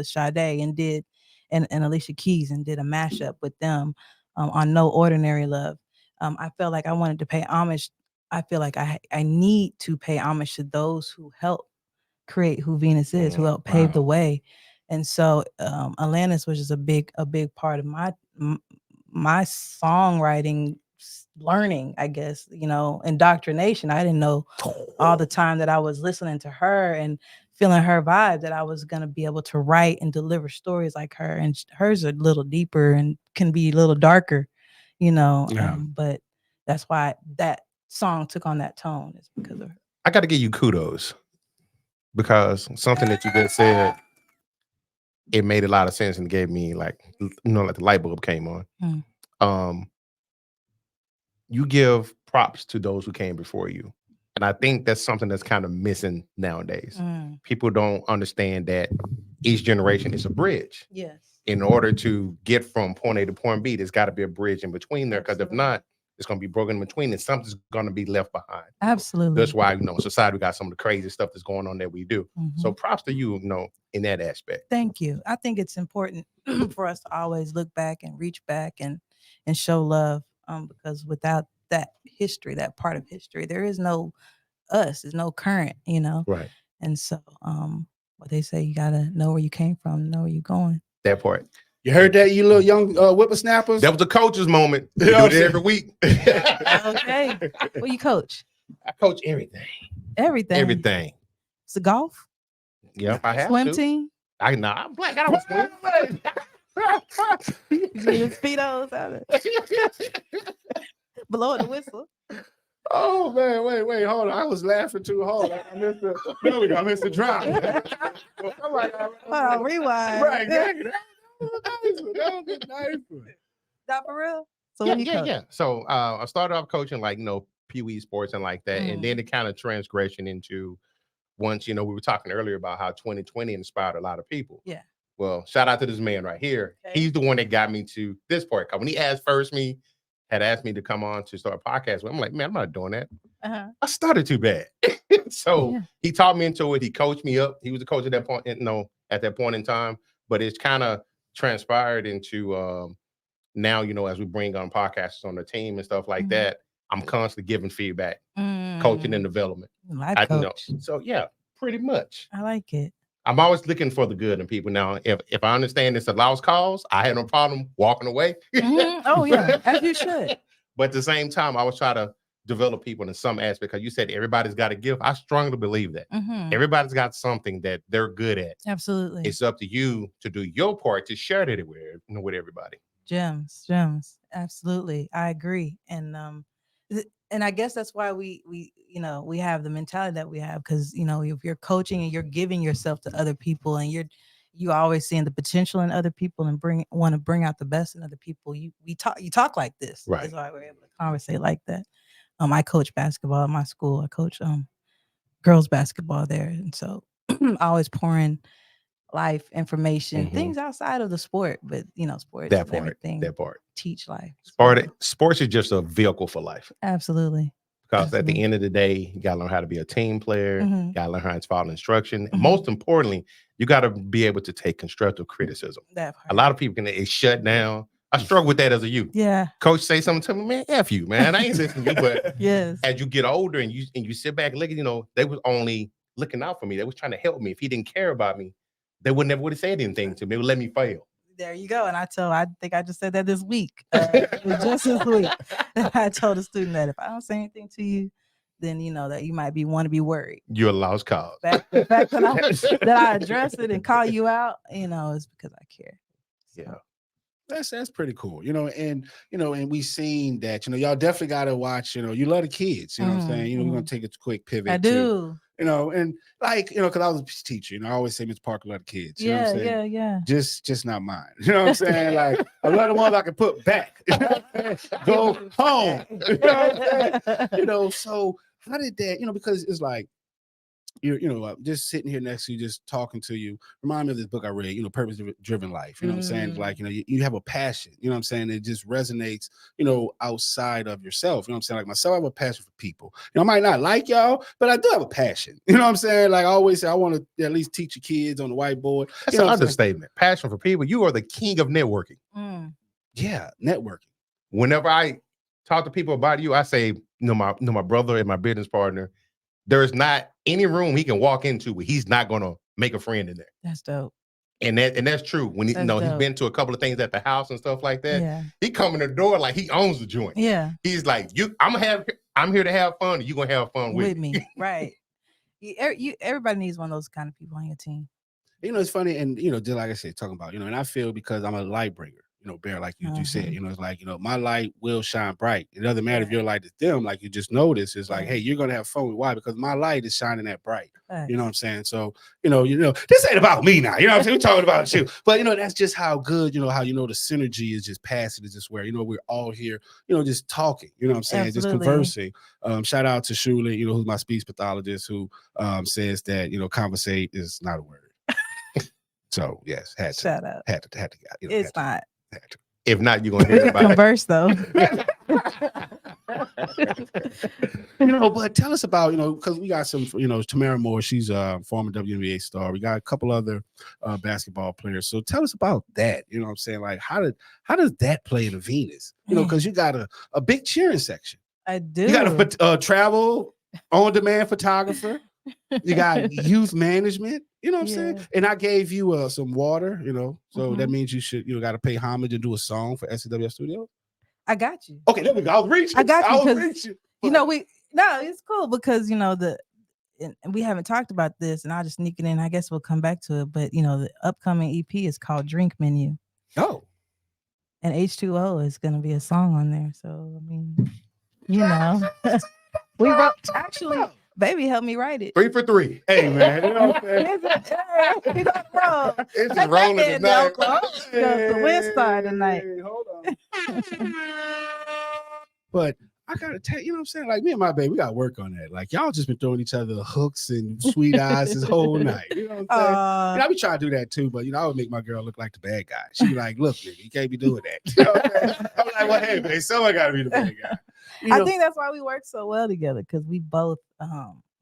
Sade and Alicia Keys and did a mashup with them on No Ordinary Love. I felt like I wanted to pay homage. I feel like I need to pay homage to those who helped create who Venus is, who helped pave the way. And so Atlantis was just a big part of my songwriting learning, I guess, you know, indoctrination. I didn't know all the time that I was listening to her and feeling her vibe that I was going to be able to write and deliver stories like her. And hers are a little deeper and can be a little darker, you know. But that's why that song took on that tone, is because of her. I got to give you kudos because something that you just said, it made a lot of sense and gave me like the light bulb came on. You give props to those who came before you. And I think that's something that's kind of missing nowadays. People don't understand that each generation is a bridge. Yes. In order to get from point A to point B, there's got to be a bridge in between there. Because if not, it's going to be broken in between and something's going to be left behind. Absolutely. That's why, you know, in society, we got some of the crazy stuff that's going on that we do. So props to you, you know, in that aspect. Thank you. I think it's important for us to always look back and reach back and show love, because without that history, that part of history, there is no us, there's no current, you know? Right. And so what they say, you got to know where you came from, know where you're going. That part. You heard that, you little young whippersnappers? That was the coach's moment. We do it every week. Okay. What you coach? I coach everything. Everything. It's a golf? Yep, I have swim team? I'm black. I don't swim. You see the speedos out of blowing the whistle. Oh man, wait, hold on. I was laughing too hard. I missed the drop. I'm like, rewind. Right, exactly. That was a nice one. That for real? So yeah. So I started off coaching like, you know, Pee Wee sports and like that. And then it kind of transgression into once, you know, we were talking earlier about how 2020 inspired a lot of people. Yeah. Well, shout out to this man right here. Okay. He's the one that got me to this part. When he had asked me to come on to start a podcast, I'm like, man, I'm not doing that. I started too bad. So he taught me into it. He coached me up. He was a coach at that point, you know, at that point in time. But it's kind of transpired into now, you know, as we bring on podcasts on the team and stuff like that, I'm constantly giving feedback, coaching and development. I coach. Know. So yeah, pretty much. I like it. I'm always looking for the good in people. Now, if I understand it's a lost cause, I had no problem walking away. Oh yeah, as you should. But at the same time, I always try to develop people in some aspect, because you said everybody's got a gift. I strongly believe that. Everybody's got something that they're good at. Absolutely. It's up to you to do your part to share that with everybody. Gems. Absolutely. I agree. And and I guess that's why we we have the mentality that we have, because if you're coaching and you're giving yourself to other people, and you always seeing the potential in other people and want to bring out the best in other people, you talk like this. Right. That's why we're able to conversate like that. I coach basketball at my school. I coach girls basketball there, and so I always pour in life information, things outside of the sport, but sports That and part. everything. That part. Teach life. Sports is just a vehicle for life. Absolutely. Because at the end of the day, you gotta learn how to be a team player. You gotta learn how to follow instruction. And most importantly, you gotta be able to take constructive criticism. That part. A lot of people can shut down. I struggled with that as a youth. Yeah. Coach say something to me, man, F you, man. I ain't listening to you. But yes. as you get older and you sit back and look, they was only looking out for me. They was trying to help me. If he didn't care about me, they would never would have said anything to me. They would let me fail. There you go. And I think I just said that this week. Just this week. I told a student that if I don't say anything to you, then that you might want to be worried. You're a lost cause. The fact that I address it and call you out, is because I care. So. Yeah. That's pretty cool, and we seen that, y'all definitely got to watch, you love the kids, you know what I'm saying? We're going to take a quick pivot. I do. And because I was a teacher, I always say Miss Parker love the kids. You know what I'm saying? Yeah. Just not mine. You know what I'm saying? Like, I love the ones I can put back. Go home. You know what I'm saying? So how did that, because it's like, just sitting here next to you, just talking to you, remind me of this book I read, Purpose Driven Life. You know what I'm saying? Like, you have a passion, you know what I'm saying? It just resonates, outside of yourself. You know what I'm saying? Like myself, I have a passion for people. I might not like y'all, but I do have a passion. You know what I'm saying? Like I always say, I want to at least teach your kids on the whiteboard. That's an understatement. Passion for people. You are the king of networking. Yeah, networking. Whenever I talk to people about you, I say, my brother and my business partner, there's not any room he can walk into where he's not going to make a friend in there. That's dope. And that's true. When he's been to a couple of things at the house and stuff like that. Yeah. He come in the door like he owns the joint. Yeah. He's like, I'm here to have fun. You're gonna have fun with me. Right. Everybody needs one of those kind of people on your team. It's funny, and just like I said, talking about, and I feel because I'm a light bringer. Bear, like you just said, it's like, my light will shine bright. It doesn't matter if your light is dim, like you just noticed. It's like, hey, you're gonna have fun. Why? Because my light is shining that bright. You know what I'm saying? So, this ain't about me now. You know what I'm saying? We're talking about you. But that's just how good, how the synergy is just passing. It's just where, we're all here, just talking, you know what I'm saying? Absolutely. Just conversing. Shout out to Shuli, who's my speech pathologist, who says that, conversate is not a word. So yes, had to. Shout out. Had to. It's not. If not, you're gonna hear about Converse though. But tell us about, because we got some, Tamara Moore, she's a former WNBA star. We got a couple other basketball players. So tell us about that. You know what I'm saying? Like, how does that play in the V3nus? Because you got a big cheering section. I do. You got a travel on-demand photographer. You got youth management, you know what I'm saying? And I gave you some water, so that means you should, got to pay homage and do a song for STWF Studios. I got you. Okay, there we go. I was reaching. I got you because it's cool because and we haven't talked about this, and I'll just sneak it in. I guess we'll come back to it, but the upcoming EP is called Drink Menu. Oh, and H2O is going to be a song on there. So I mean, we wrote actually. Baby, help me write it. 3 for 3. Hey, man. You know what I'm saying? It's just rolling tonight. The wind star tonight. Hold on. But I got to tell you, what I'm saying? Like, me and my baby, we got to work on that. Like, y'all just been throwing each other hooks and sweet eyes this whole night. You know what I'm saying? I be trying to do that too, but, I would make my girl look like the bad guy. She be like, look, nigga, you can't be doing that. You know what I'm saying? I'm like, well, hey, man, someone got to be the bad guy. I think that's why we work so well together, because we both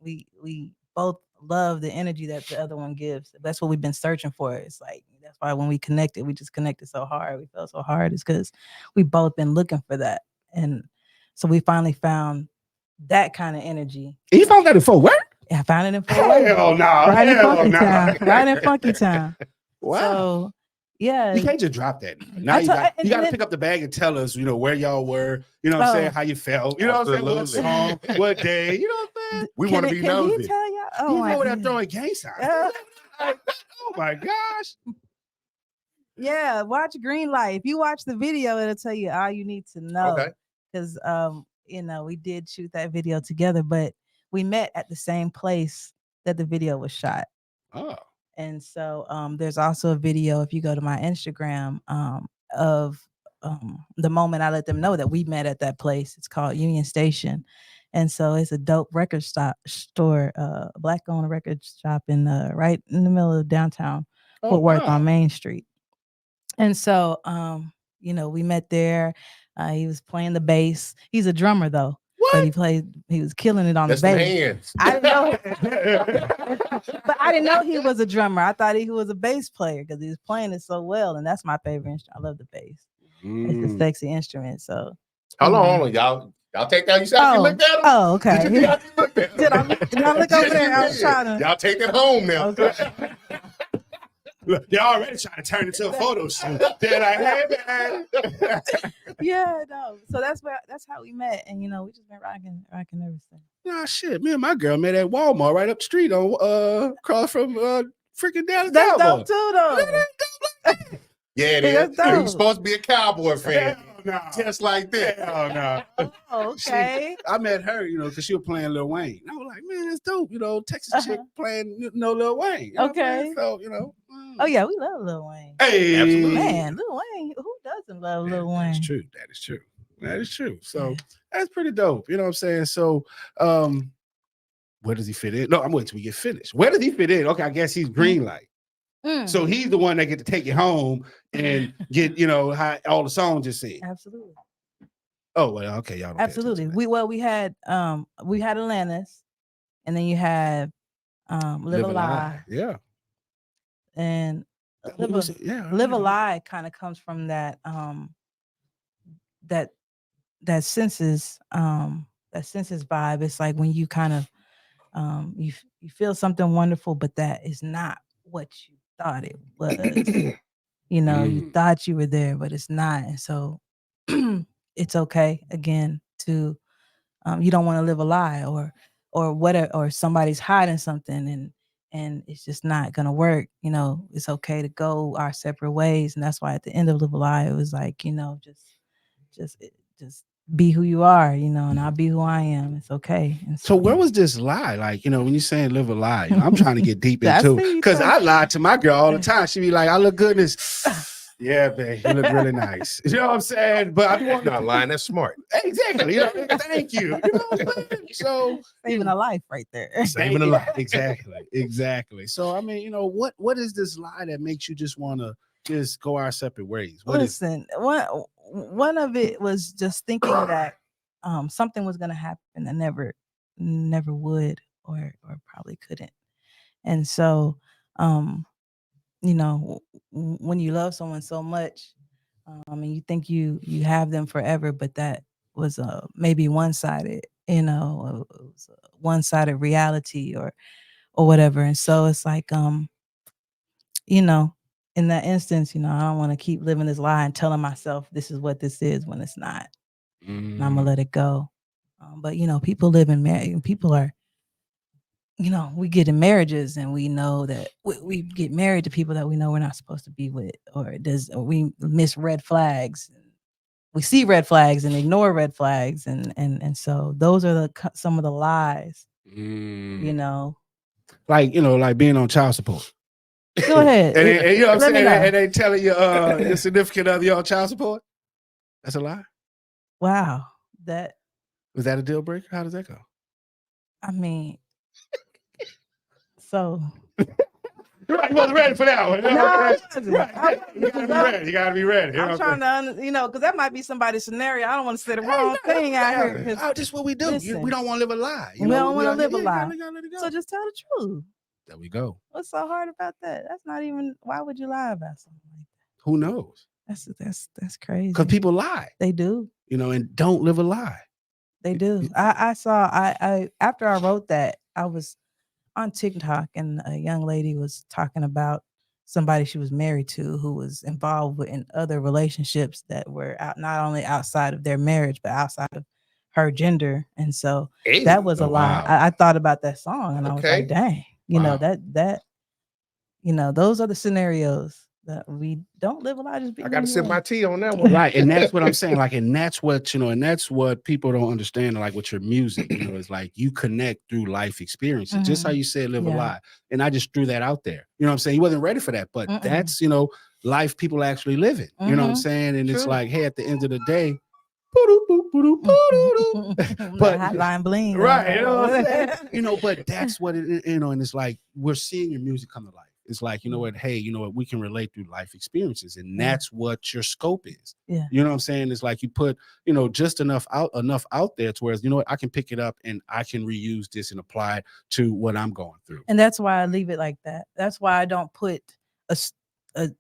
we both love the energy that the other one gives. That's what we've been searching for. It's like, that's why when we connected, we just connected so hard. We felt so hard. It's because we both been looking for that. And so we finally found that kind of energy. And you found that in Fort Worth? Yeah, I found it in Fort Worth. Hell no. Right in Funky Town. Right in Funky Town. Wow. So yeah. You can't just drop that. Now you got to pick up the bag and tell us, where y'all were, you know what I'm saying, how you felt, you know what I'm saying, what song, what day, you know what I'm saying? We want to be nosy. Can he tell y'all? Oh, you know that throwing gang signs. Oh my gosh. Yeah, watch Green Light. If you watch the video, it'll tell you all you need to know. Okay. Because we did shoot that video together, but we met at the same place that the video was shot. Oh. And so there's also a video, if you go to my Instagram, of the moment I let them know that we met at that place. It's called Union Station. And so it's a dope record store, black owned record shop right in the middle of downtown Fort Worth on Main Street. And so, we met there. He was playing the bass. He's a drummer though. What? But he was killing it on the bass. Hands. I didn't know, but I didn't know he was a drummer. I thought he was a bass player because he was playing it so well. And that's my favorite instrument. I love the bass. It's a sexy instrument. So hold on, y'all take that. You said you looked at him? Oh, okay. Did I look over there? I was trying to. Y'all take it home now. Okay. Look, y'all already trying to turn it into a photo shoot. They're like, hey, man. Yeah, no. So that's how we met, and we just been rocking ever since. Nah, shit. Me and my girl met at Walmart right up the street on across from freaking Dallas. That's dope too, though. Yeah, it is. You're supposed to be a Cowboy fan. No. Just like that. Hell no. Oh, okay. I met her, because she was playing Lil Wayne. I was like, man, that's dope. Texas chick playing Lil Wayne. Okay. So, Oh yeah, we love Lil Wayne. Hey, absolutely. Man, Lil Wayne. Who doesn't love Lil Wayne? That's true. That is true. So that's pretty dope. You know what I'm saying? So, where does he fit in? No, I'm waiting till we get finished. Where does he fit in? Okay, I guess he's green light. So he's the one that get to take it home and get, how all the songs just said. Absolutely. Oh, well, okay, y'all. Absolutely. We had Atlantis, and then you had Live a Lie. Yeah. And Live a Lie kind of comes from that that senses vibe. It's like when you kind of you feel something wonderful, but that is not what you thought it was. You thought you were there, but it's not. And so it's okay again to you don't want to live a lie or whatever, or somebody's hiding something and it's just not gonna work. It's okay to go our separate ways. And that's why at the end of Live a Lie, it was like, just be who you are, and I'll be who I am. It's okay. And so where was this lie? Like, when you're saying live a lie, I'm trying to get deep into it. Because I lie to my girl all the time. She be like, I look good in this. Yeah, babe, you look really nice. You know what I'm saying? But I want not lying. That's smart. Exactly. Thank you. You know what I'm saying? So saving a life right there. Saving a life. Exactly. So I mean, what is this lie that makes you just want to just go our separate ways? Listen, one of it was just thinking that something was going to happen that never would or probably couldn't. And so, when you love someone so much, and you think you have them forever, but that was maybe one-sided, it was a one-sided reality or whatever. And so it's like, in that instance, I don't want to keep living this lie and telling myself this is what this is when it's not. And I'm gonna let it go. But people live in marriage. People are, we get in marriages and we know that we get married to people that we know we're not supposed to be with, or we miss red flags. We see red flags and ignore red flags, and so those are some of the lies. Like like being on child support. Go ahead. and you know what I'm saying? And they telling you your significant other on child support. That's a lie. Wow. Was that a deal breaker? How does that go? I mean, so you wasn't ready for that one. No, you gotta be ready. I'm trying to, because that might be somebody's scenario. I don't want to say the wrong thing out here. Just what we do. Listen, we don't want to live a lie. We don't want to live a lie. Go. So just tell the truth. There we go. What's so hard about that? That's not even. Why would you lie about something like that? Who knows? That's crazy. Because people lie. They do. And don't live a lie. They do. I saw. I after I wrote that, I was on TikTok and a young lady was talking about somebody she was married to who was involved in other relationships that were not only outside of their marriage but outside of her gender. And so that was a lie. Wow. I thought about that song and I was like, dang. That those are the scenarios that we don't live a lie. Just be I got to who you sip are. my tea on that one. Right. And that's what I'm saying. Like, and that's what, and that's what people don't understand. Like with your music, it's like you connect through life experiences, just how you said, live a Yeah. lie. And I just threw that out there. You know what I'm saying? He wasn't ready for that, but that's, life people actually living. You know what I'm saying? And it's True. like, hey, at the end of the day, but hotline bling. right. You know what I'm saying? But that's what it, and it's like, we're seeing your music come to life. It's like, you know what, hey, we can relate through life experiences. And that's what your scope is. Yeah. You know what I'm saying? It's like you put, just enough out there to where, I can pick it up and I can reuse this and apply it to what I'm going through. And that's why I leave it like that. That's why I don't put a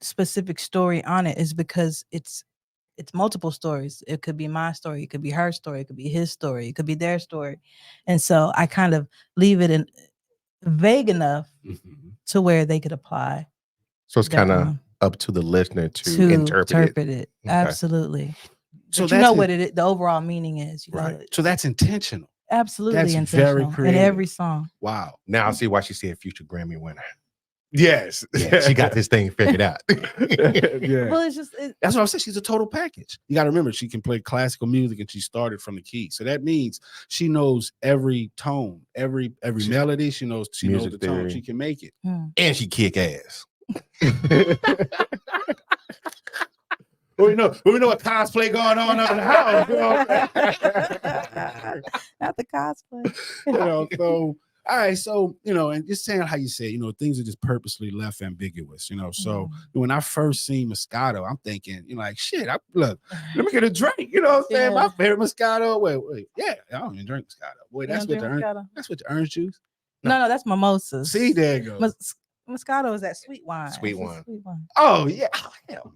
specific story on it, is because it's multiple stories. It could be my story. It could be her story. It could be his story. It could be their story. And so I kind of leave it in vague enough to where they could apply. So it's kind of up to the listener to interpret it. Okay. Absolutely. So but you know what the overall meaning is. Right. So that's intentional. Absolutely that's intentional. Very creative. In every song. Wow. Now I see why she said future Grammy winner. Yes. Yeah, she got this thing figured out. Yeah. Well, it's just that's what I'm saying. She's a total package. You got to remember, she can play classical music and she started from the key. So that means she knows every tone, every melody. She knows the tone. She can make it. And she kick ass. We know what cosplay going on up in the house. Not the cosplay. So all right, so and just saying how you say, things are just purposely left ambiguous, So when I first seen Moscato, I'm thinking, like, shit. Look, let me get a drink. You know what I'm saying? My favorite Moscato. Wait, yeah, I don't even drink Moscato. Boy, that's what the orange juice. No, that's mimosas. See, there you go. Moscato is that sweet wine. Sweet wine. Oh yeah, hell no.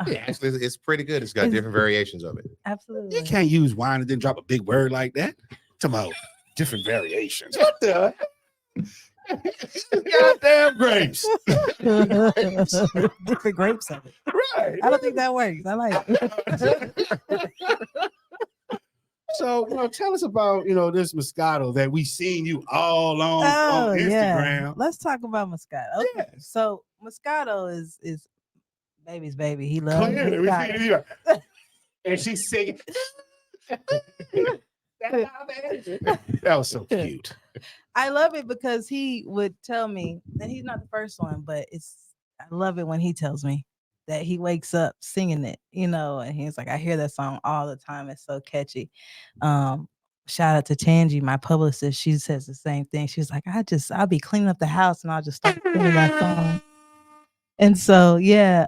Yeah, actually, it's pretty good. It's got different variations of it. Absolutely. You can't use wine and then drop a big word like that. Talking about different variations. What the? Goddamn grapes. Different grapes of it. Right. I don't think that works. I like it. So, tell us about, this Moscato that we seen you all on Instagram. Yeah. Let's talk about Moscato. Okay. Yeah. So Moscato is baby's baby. He loves it. And she's singing. That was so cute. I love it because he would tell me, and he's not the first one, but I love it when he tells me that he wakes up singing it, and he's like, I hear that song all the time. It's so catchy. Shout out to Tangi, my publicist. She says the same thing. She's like, I'll be cleaning up the house and I'll just start singing that song. And so, yeah,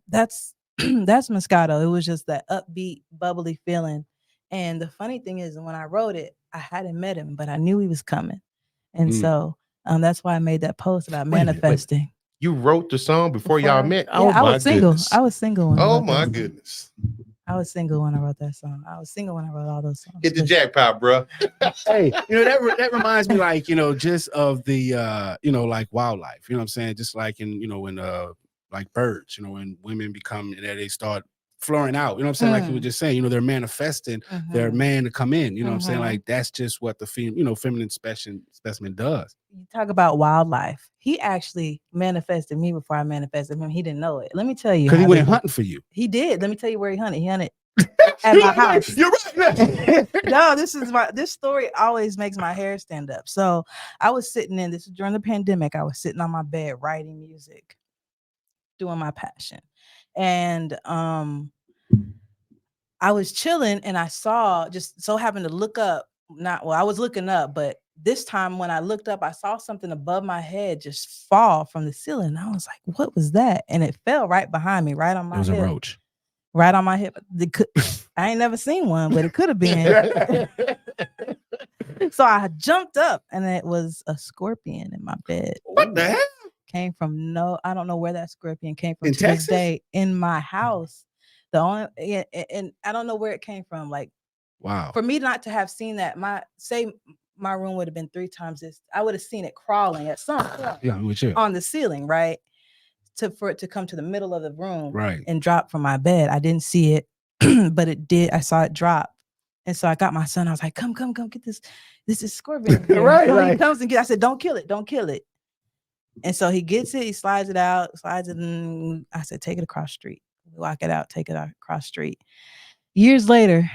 that's Moscato. It was just that upbeat, bubbly feeling. And the funny thing is, when I wrote it, I hadn't met him, but I knew he was coming. And so that's why I made that post about manifesting. You wrote the song before y'all met? Yeah, I was single. I was single. My goodness. I was single when I wrote that song. I was single when I wrote all those songs. Get the jackpot, bro. Hey, that reminds me, like, just of the, like wildlife. You know what I'm saying? Just like when like birds, when women become, they start flooring out. You know what I'm saying? Like you were just saying, they're manifesting their man to come in. You know what I'm saying? Like that's just what the feminine specimen does. You talk about wildlife. He actually manifested me before I manifested him. He didn't know it. Let me tell you. Because he went hunting for you. He did. Let me tell you where he hunted. He hunted at my house. You're right. No, this story always makes my hair stand up. So I was sitting this is during the pandemic. I was sitting on my bed writing music, doing my passion. And I was chilling and I saw, just so happened to look up, I was looking up, but this time when I looked up, I saw something above my head just fall from the ceiling. And I was like, what was that? And it fell right behind me, right on my hip. It was a roach. Right on my hip. I ain't never seen one, but it could have been. So I jumped up and it was a scorpion in my bed. What the hell? Came from I don't know where that scorpion came from. In Texas? This day in my house. And I don't know where it came from. Like, wow. For me not to have seen that, my room would have been 3 times this. I would have seen it crawling at some point on the ceiling, right? For it to come to the middle of the room, right, and drop from my bed. I didn't see it, but it did. I saw it drop. And so I got my son. I was like, come get this. This is scorpion. Right. He comes and I said, don't kill it. And so he gets it, he slides it out, slides it in. I said, take it across the street. Walk it out, take it out across the street. Years later,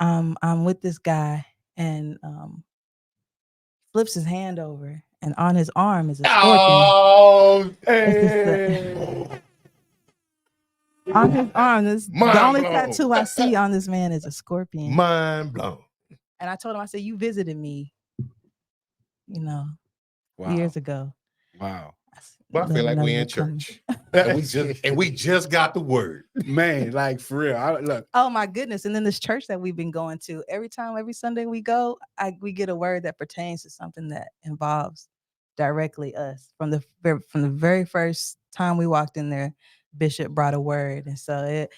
I'm with this guy and flips his hand over, and on his arm is a scorpion. Oh, hey. On his arm, the only blown. tattoo I see on this man is a scorpion. Mind blown. And I told him, I said, you visited me, Wow. years ago. Wow. Well, I feel like we in church. and we just got the word. Man, like for real. Look. Oh my goodness. And then this church that we've been going to, every Sunday we go, we get a word that pertains to something that involves directly us. From the very first time we walked in there, Bishop brought a word. And so it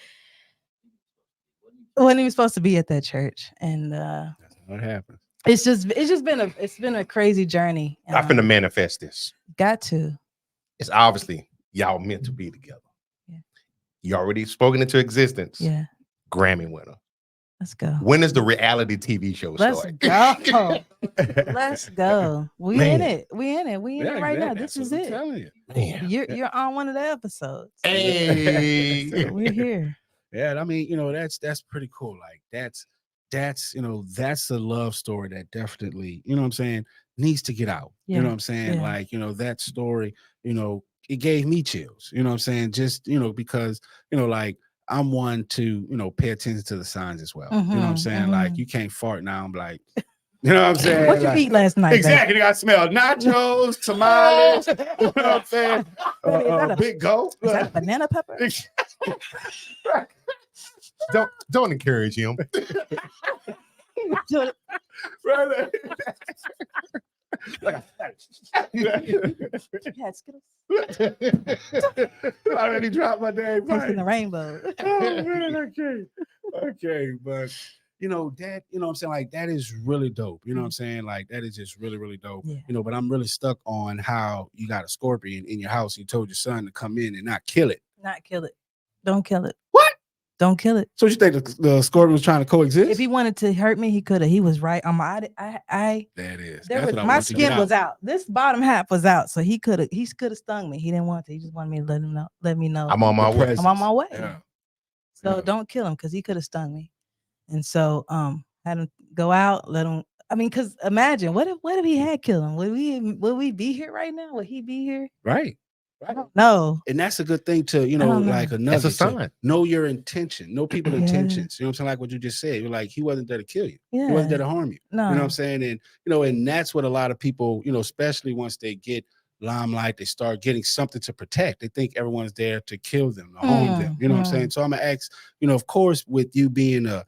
wasn't even supposed to be at that church. And That's what happened. it's been a crazy journey. I'm finna manifest this. Got to. It's obviously y'all meant to be together. Yeah. You already spoken into existence. Yeah. Grammy winner. Let's go. When is the reality TV show Let's start? go. Let's go. We Man. in it. We in it right now. This is it. You. Man. You're on one of the episodes. Hey. So we're here. Yeah, I mean, that's pretty cool. Like that's that's a love story that definitely, what I'm saying, needs to get out. Yeah. You know what I'm saying? Yeah. Like, that story, it gave me chills, you know what I'm saying? Just, because, like I'm one to, pay attention to the signs as well. You know what I'm saying? Like you can't fart now. I'm like, you know what I'm saying? What you Like, eat last night? exactly. I smell nachos, tamales, you know what I'm saying? Big goat. Is that a banana pepper? Don't encourage him. Right. You had Skittles? I already dropped my damn Tasting pipe. the rainbow. Oh man, okay, but that, I'm saying, like, that is really dope. You know what I'm saying? Like, that is just really, really dope. Yeah. But I'm really stuck on how you got a scorpion in your house. You told your son to come in and not kill it. Not kill it. Don't kill it. What? Don't kill it. So you think the scorpion was trying to coexist? If he wanted to hurt me, he could have. He was right on my. That is. There That's was, what I my want to get skin was out. This bottom half was out, so he could have stung me. He didn't want to. He just wanted me to let me know. I'm on my way. I'm on my way. Yeah. So don't kill him because he could have stung me. And so had him go out, let him. I mean, because imagine what if he had killed him? Would we be here right now? Would he be here? Right. I don't know. And that's a good thing to, like another. That's a sign. Know your intention. Know people's Yeah. intentions. You know what I'm saying? Like what you just said. You're like, he wasn't there to kill you. Yeah. He wasn't there to harm you. No. You know what I'm saying? And, and that's what a lot of people, especially once they get limelight, they start getting something to protect. They think everyone's there to kill them, to harm them. You know what I'm saying? So I'm going to ask, of course, with you being a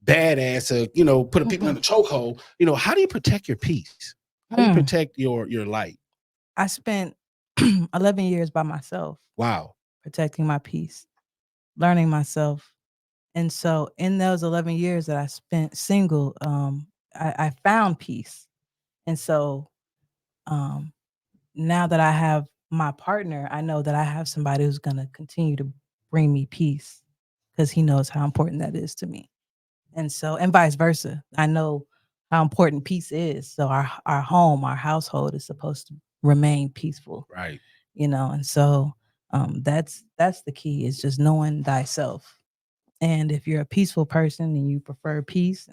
badass, putting people in the chokehold, how do you protect your peace? How do you protect your light? I spent 11 years by myself. Wow. Protecting my peace, learning myself. And so in those 11 years that I spent single, I found peace. And so now that I have my partner, I know that I have somebody who's going to continue to bring me peace because he knows how important that is to me. And so, and vice versa. I know how important peace is. So our home, our household is supposed to remain peaceful. Right. And so that's the key, is just knowing thyself. And if you're a peaceful person and you prefer peace,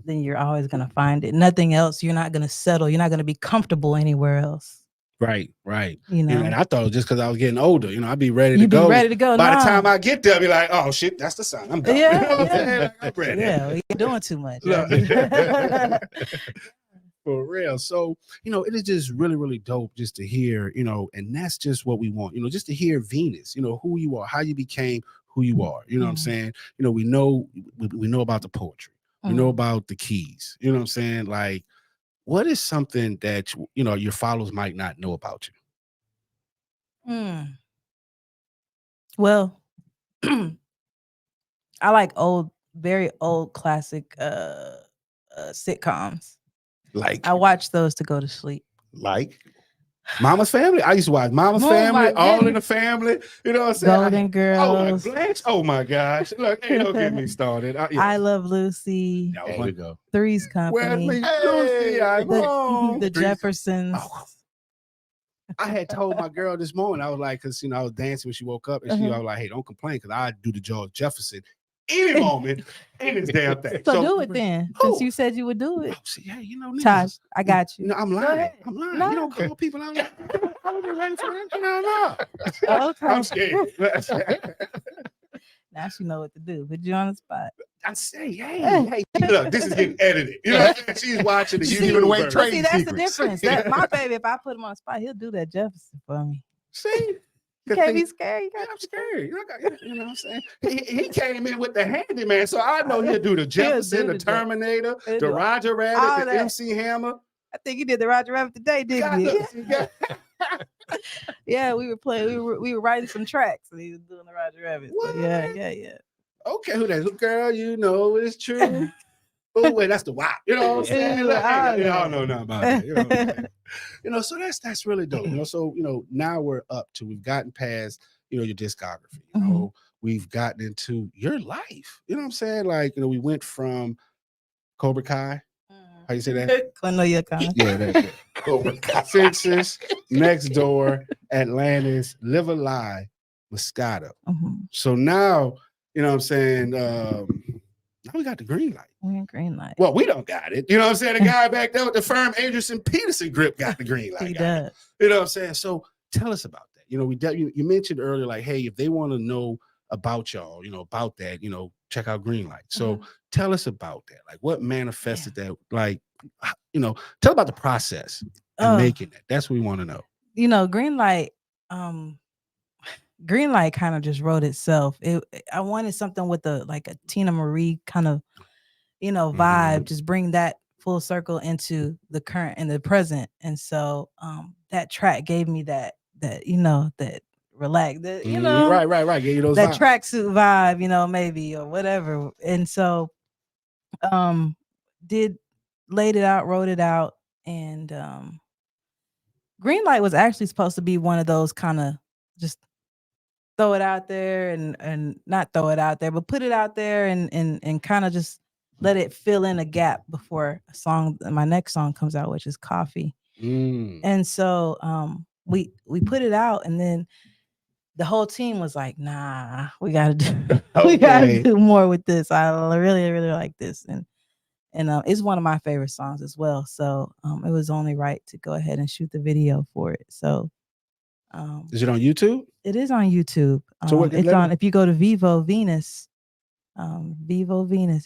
then you're always going to find it. Nothing else. You're not going to settle. You're not going to be comfortable anywhere else. Right. And I thought just because I was getting older, I'd be ready to You'd go. be ready to go. By Nah. the time I get there, I'll be like, oh shit, that's the sign. I'm done. Yeah, You know what I'm yeah. saying? Like, I'm ready. Yeah, you're doing too much. For real. So, it is just really, really dope just to hear, and that's just what we want, just to hear V3nus, who you are, how you became who you are. You know what I'm saying? We know about the poetry. We know about the keys. You know what I'm saying? Like, what is something that, your followers might not know about you? Well, I like very old classic sitcoms. Like, I watch those to go to sleep. like Mama's Family. I used to watch Mama's Family, All in the Family. You know what I'm saying? Golden Girls. Oh, Blanche. Oh my gosh! Look, don't get me started. I Love Lucy. There we go. Three's Company. Lucy? The Jeffersons. I had told my girl this morning, I was like, because I was dancing when she woke up, and I was like, hey, don't complain, because I do the George Jefferson any moment in this damn thing. So do it then, since you said you would do it. See, hey, Ty, I got you. No, I'm lying. ahead. I'm lying. No. You don't call people out. I was ready for that. Okay. I'm scared. Now she know what to do. Put you on the spot. I say, hey, look, this is getting edited. You know what I'm saying? She's watching the She's giving away YouTube trade See, that's secrets. the difference. That my baby, if I put him on the spot, he'll do that Jefferson for me. See? You can't be scared. You Yeah, got I'm scared. You know what I'm saying? He came in with the handyman, so I know he'll do the Jefferson, the Terminator, the Roger Rabbit, the MC Hammer. I think you did the Roger Rabbit today, didn't you? Yeah, we were playing. We were writing some tracks, and he was doing the Roger Rabbit. So yeah. Okay, who that? Girl, you know it's true. Oh wait, that's the WAP. You know what I'm saying? Y'all know nothing about that. You know what I'm saying? So that's really dope. So now we're up to, we've gotten past your discography. We've gotten into your life. You know what I'm saying? Like we went from Cobra Kai. How you say that? Yeah, that's it. Cobra Kai. Fences, Next Door, Atlantis, Live a Lie, Moscato. So now, you know what I'm saying? Now we got the green light. We're in green light. Well, we don't got it. You know what I'm saying? The guy back there with the firm Anderson Peterson grip got the green light. He does. You know what I'm saying? So tell us about that. You mentioned earlier, like, hey, if they want to know about y'all, about that, check out Greenlight. So tell us about that. Like, what manifested that? Like, tell about the process of making that. That's what we want to know. Greenlight, Greenlight kind of just wrote itself. I wanted something with a Tina Marie kind of, vibe, just bring that full circle into the current and the present. And so that track gave me that relax, right. Gave you those that vibes. tracksuit vibe, maybe or whatever. And so laid it out, wrote it out, and Greenlight was actually supposed to be one of those kind of just throw it out there and not throw it out there, but put it out there and kind of just let it fill in a gap before my next song comes out, which is Coffee. And so we put it out, and then the whole team was like, nah, we gotta do more with this. I really, really like this. And it's one of my favorite songs as well. So it was only right to go ahead and shoot the video for it. So is it on YouTube? It is on YouTube. So it's on, if you go to V3nus,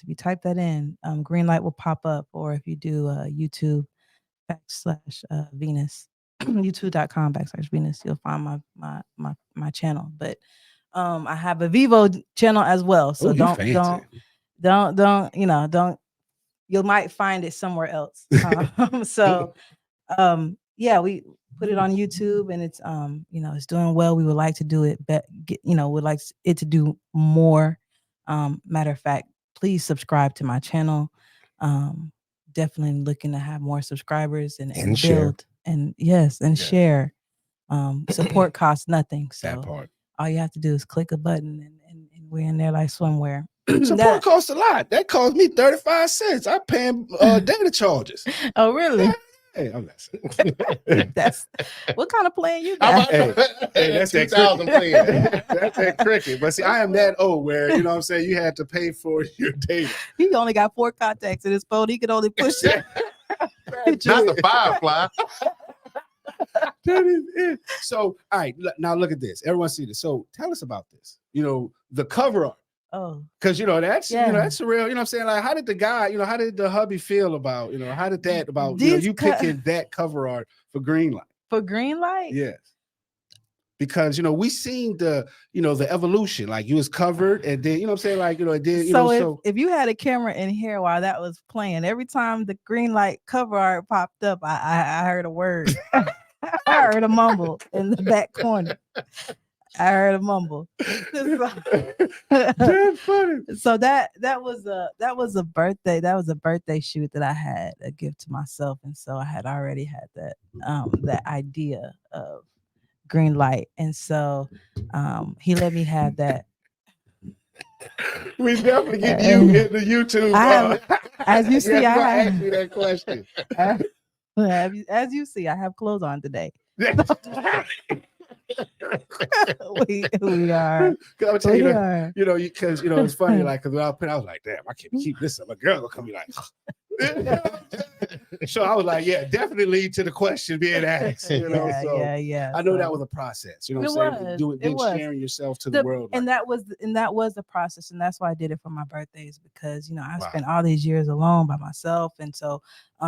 if you type that in, Greenlight will pop up. Or if you do YouTube /Venus, youtube.com/Venus, you'll find my channel. But I have a Vivo channel as well. So don't you might find it somewhere else. Yeah, we put it on YouTube, and it's it's doing well. We would like to do it, would like it to do more. Matter of fact, please subscribe to my channel. Definitely looking to have more subscribers and build share. And share. Support costs nothing. So that part. All you have to do is click a button, and we're in there like swimwear. Support costs a lot. That cost me 35 cents. I'm paying data charges. Oh, really? Yeah. Hey, I'm not saying. That's what kind of plan you got? Hey, that's that 2000 plan. That's that cricket. But see, I am that old where you had to pay for your data. He only got 4 contacts in his phone. He could only push it. Not the Firefly. That is it. So, all right, now look at this. Everyone see this. So, tell us about this. The cover art. Oh, because that's surreal. You know what I'm saying? Like, how did the guy, how did the hubby feel about, how did that about you picking that cover art for Greenlight? For Greenlight? Yes. Because we seen the the evolution. Like, you was covered, and then what I'm saying, like it did. So if you had a camera in here while that was playing, every time the Greenlight cover art popped up, I heard a word. I heard a mumble in the back corner. I heard a mumble. That's funny. So that was a birthday shoot that I had, a gift to myself, and so I had already had that idea of Greenlight, and so he let me have that. We definitely get you in the YouTube. As you see, I asked me that question. As you see, I have clothes on today. we are. I'll tell We you, are. because it's funny, like, because I was like, damn, I can't keep this up. My girl gonna come be like, so I was like, yeah, definitely lead to the question being asked. Yeah. I know So that was a process. You know it what I'm saying? was. Doing, It then was. sharing yourself to the world. And like, that was the process, and that's why I did it for my birthdays, because I Wow. spent all these years alone by myself, and so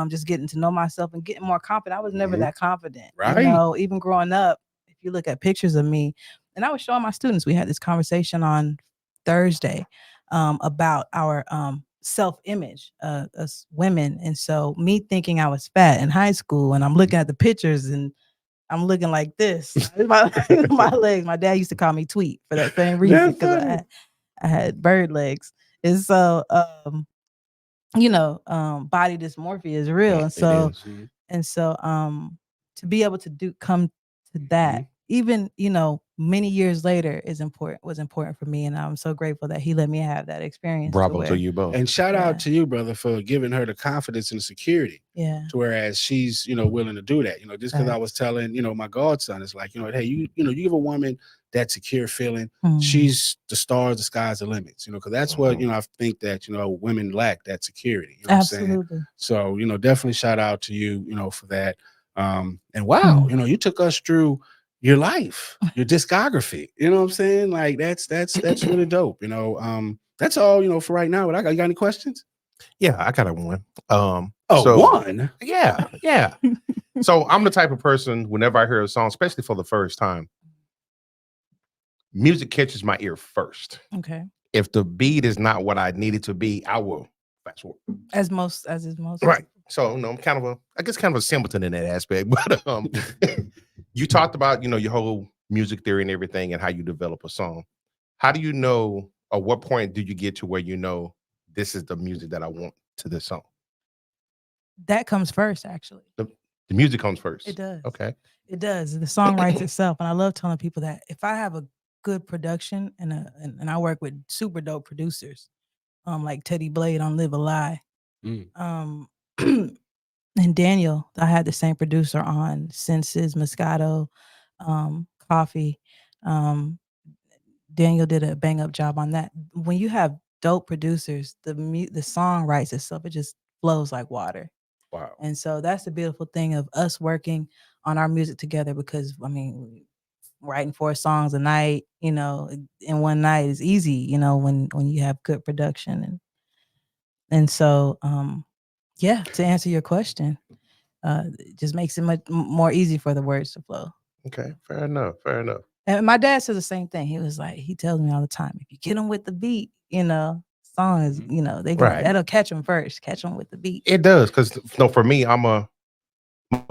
just getting to know myself and getting more confident. I was never that confident, Right. even growing up. If you look at pictures of me, and I was showing my students, we had this conversation on Thursday about our self-image, as women, and so me thinking I was fat in high school, and I'm looking at the pictures and I'm looking like this. my legs. My dad used to call me Tweet for that same reason, because I had bird legs. And so body dysmorphia is real. And so to be able to come to that, even many years later, was important for me. And I'm so grateful that he let me have that experience. Bravo to you both. And shout out to you, brother, for giving her the confidence and the security. Yeah. To whereas she's, willing to do that. Just because I was telling, my godson, it's like, hey, you give a woman that secure feeling, she's the stars, the sky's the limits, because that's what, I think that, women lack that security. You know Absolutely. what I'm saying? So, definitely shout out to you, for that. And wow, you took us through your life, your discography. You know what I'm saying? Like that's really dope. That's all, for right now. You got any questions? Yeah, I got one. One? Yeah. So I'm the type of person, whenever I hear a song, especially for the first time, music catches my ear first. Okay. If the beat is not what I need it to be, I will fast forward. As is most. Right. So I'm kind of a simpleton in that aspect. But you talked about, your whole music theory and everything and how you develop a song. How do you know, or what point do you get to where this is the music that I want to this song? That comes first, actually. The music comes first. It does. Okay. It does. The song writes itself. And I love telling people that if I have a good production and I work with super dope producers, like Teddy Blade on Live a Lie. And Daniel, I had the same producer on Senses, Moscato, Coffee. Daniel did a bang up job on that. When you have dope producers, the song writes itself. It just flows like water. Wow. And so that's the beautiful thing of us working on our music together, because writing 4 songs a night, in one night is easy, when you have good production. And so to answer your question, it just makes it much more easy for the words to flow. Okay, fair enough. And my dad says the same thing. He was like, he tells me all the time, if you get them with the beat, songs, that'll catch them first. Catch them with the beat. It does, because for me, my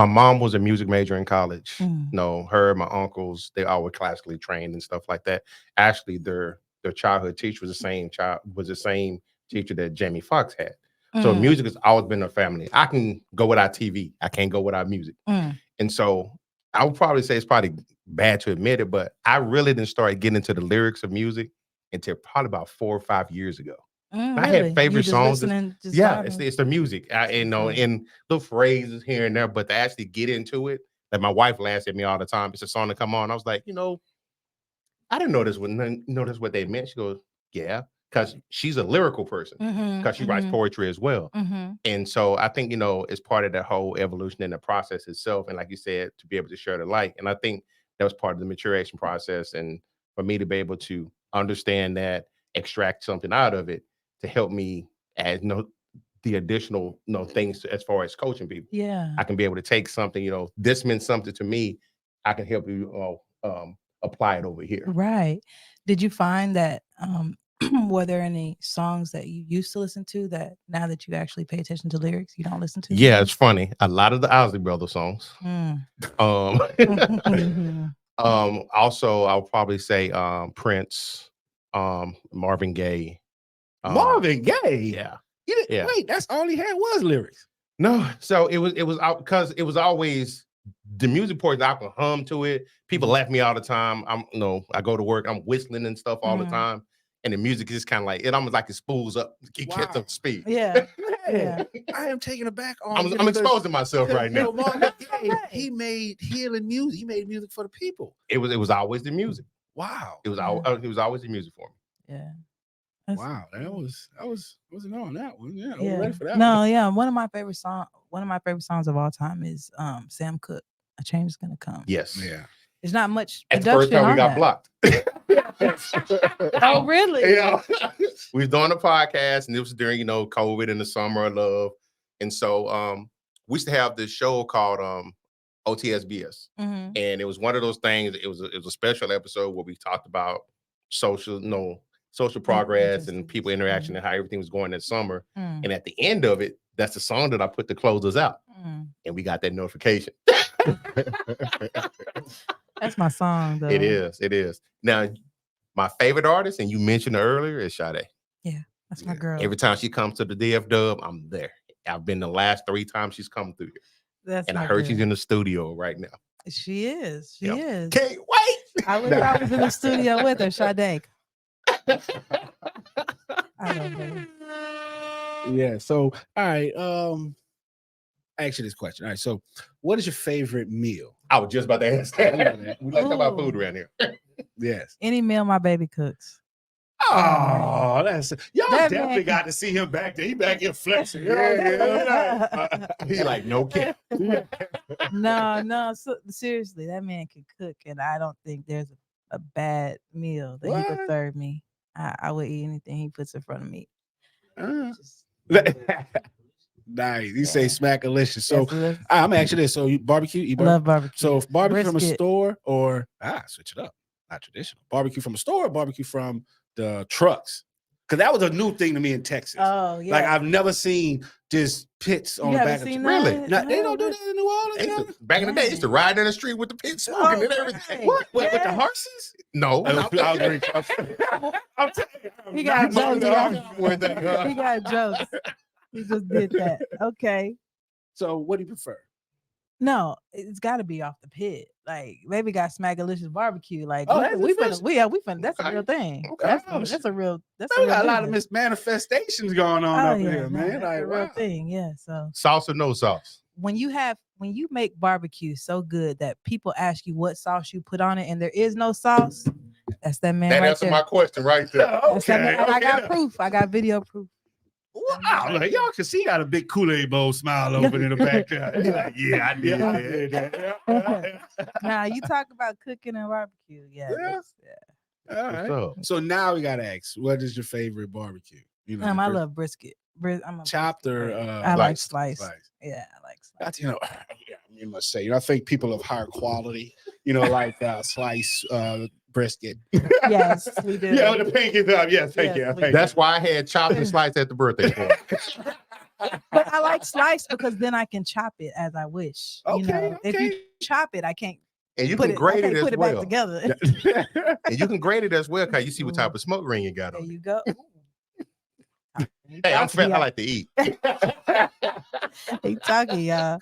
mom was a music major in college. Her, my uncles, they all were classically trained and stuff like that. Actually, their childhood teacher was the same teacher that Jamie Foxx had. So music has always been a family. I can go without TV. I can't go without music. And so I would probably say it's probably bad to admit it, but I really didn't start getting into the lyrics of music until probably about 4 or 5 years ago. I had favorite songs. It's the music. And little phrases here and there, but to actually get into it, like my wife laughs at me all the time. It's a song to come on. I was like, I didn't notice what they meant. She goes, yeah, because she's a lyrical person, because she writes poetry as well. And so I think, it's part of that whole evolution in the process itself. And like you said, to be able to share the light. And I think that was part of the maturation process. And for me to be able to understand that, extract something out of it to help me as the additional things as far as coaching people. Yeah. I can be able to take something, this meant something to me. I can help you apply it over here. Right. Did you find that were there any songs that you used to listen to that now that you actually pay attention to lyrics, you don't listen to? Yeah, it's funny. A lot of the Owsley Brothers songs. Also, I'll probably say Prince, Marvin Gaye. Marvin Gaye? Yeah. Wait, that's all he had was lyrics. No, so it was out because it was always the music portion. I can hum to it. People laugh at me all the time. I go to work, I'm whistling and stuff all the time. And the music is kind of like, it almost like it spools up, it gets up to speed. Yeah. Yeah. I am taken aback on. I'm exposing myself right You know, now. Marvin Gaye, he made healing music. He made music for the people. It was always the music. Wow. It was always the music for me. Yeah. Wow. That wasn't on that one. Yeah, I was Yeah. ready for that No, one. yeah. One of my favorite songs of all time is Sam Cooke. A Change Is Gonna Come. Yes. Yeah. There's not much At the first production time we on got that. blocked. Oh, really? Yeah. We was doing a podcast, and it was during, COVID and the summer of love. And so we used to have this show called OTSBS. Mhm. And it was one of those things. It was a special episode where we talked about social progress and people interaction and how everything was going that summer. Mm. And at the end of it, that's the song that I put to close us out. Mm. And we got that notification. That's my song, though. It is. Now, my favorite artist, and you mentioned her earlier, is Sade. Yeah, that's my girl. Every time she comes to the DF Dub, I'm there. I've been the last 3 times she's come through here. And I heard she's in the studio right now. She is. She is. Can't wait. I wish I was in the studio with her, Sade. I love her. Yeah. So, all right. I ask you this question. All right. So, what is your favorite meal? I was just about to ask that. We like to talk about food around here. Yes. Any meal my baby cooks. Oh, that's y'all That definitely man- got to see him back there. He back here flexing. He like, no kid. No. So, seriously, that man can cook, and I don't think there's a bad meal that he could What? serve me. I would eat anything he puts in front of me. Just- Nice. You say smackalicious. So Yes, I'm actually this. So you barbecue? Eat love barbecue? barbecue. So if barbecue from a Brisket. store or switch it up. Not traditional. Barbecue from a store or barbecue from the trucks? Because that was a new thing to me in Texas. Oh yeah. Like I've never seen just pits on You the haven't back of the seen truck. Really? that? No, they don't do No. that in New Orleans. Back in the day, they used to ride down the street with the pit smoking and everything. right. What? With the Yeah. horses? No. I'm telling you, He got I'm jokes. not- He got jokes. He just did that. Okay. So what do you prefer? No, it's got to be off the pit. Like baby got smackalicious barbecue. Like Oh, that's we official? finna. That's a Okay. real thing. Okay. That's a real. That's Man, we got a real lot of business. manifestations going on Oh up yeah, here, no, man. that's Like, a real wow. thing. Yeah. So Sauce or no sauce? when you make barbecue so good that people ask you what sauce you put on it and there is no sauce, that's that man That right answered there. my question right there. That's that man. And I got proof. I got video proof. Wow, like, y'all can see he got a big Kool-Aid bowl smile open in the back there. He's like, yeah, I did that. Now you talk about cooking and barbecue. Yeah. Yeah. that's- All What's right. up? So now we gotta ask, what is your favorite barbecue? You know, I love brisket. I'm a chopped brisket or fan. I like sliced? sliced. Yeah, I like sliced. That's, yeah, you must say, I think people of higher quality, like slice brisket. Yes, we do. Yeah, with the pinky up. Yes, thank Yes, you. we That's why I had chopped and sliced at the birthday party. But I like sliced because then I can chop it as I wish. Okay, If you chop it, I can't And you put can it. I grade can't it as put it back well. together. And you can grade it as well because you see what type of smoke ring you got There on it. you go. Hey, I'm fat. I like to eat. He talking, y'all.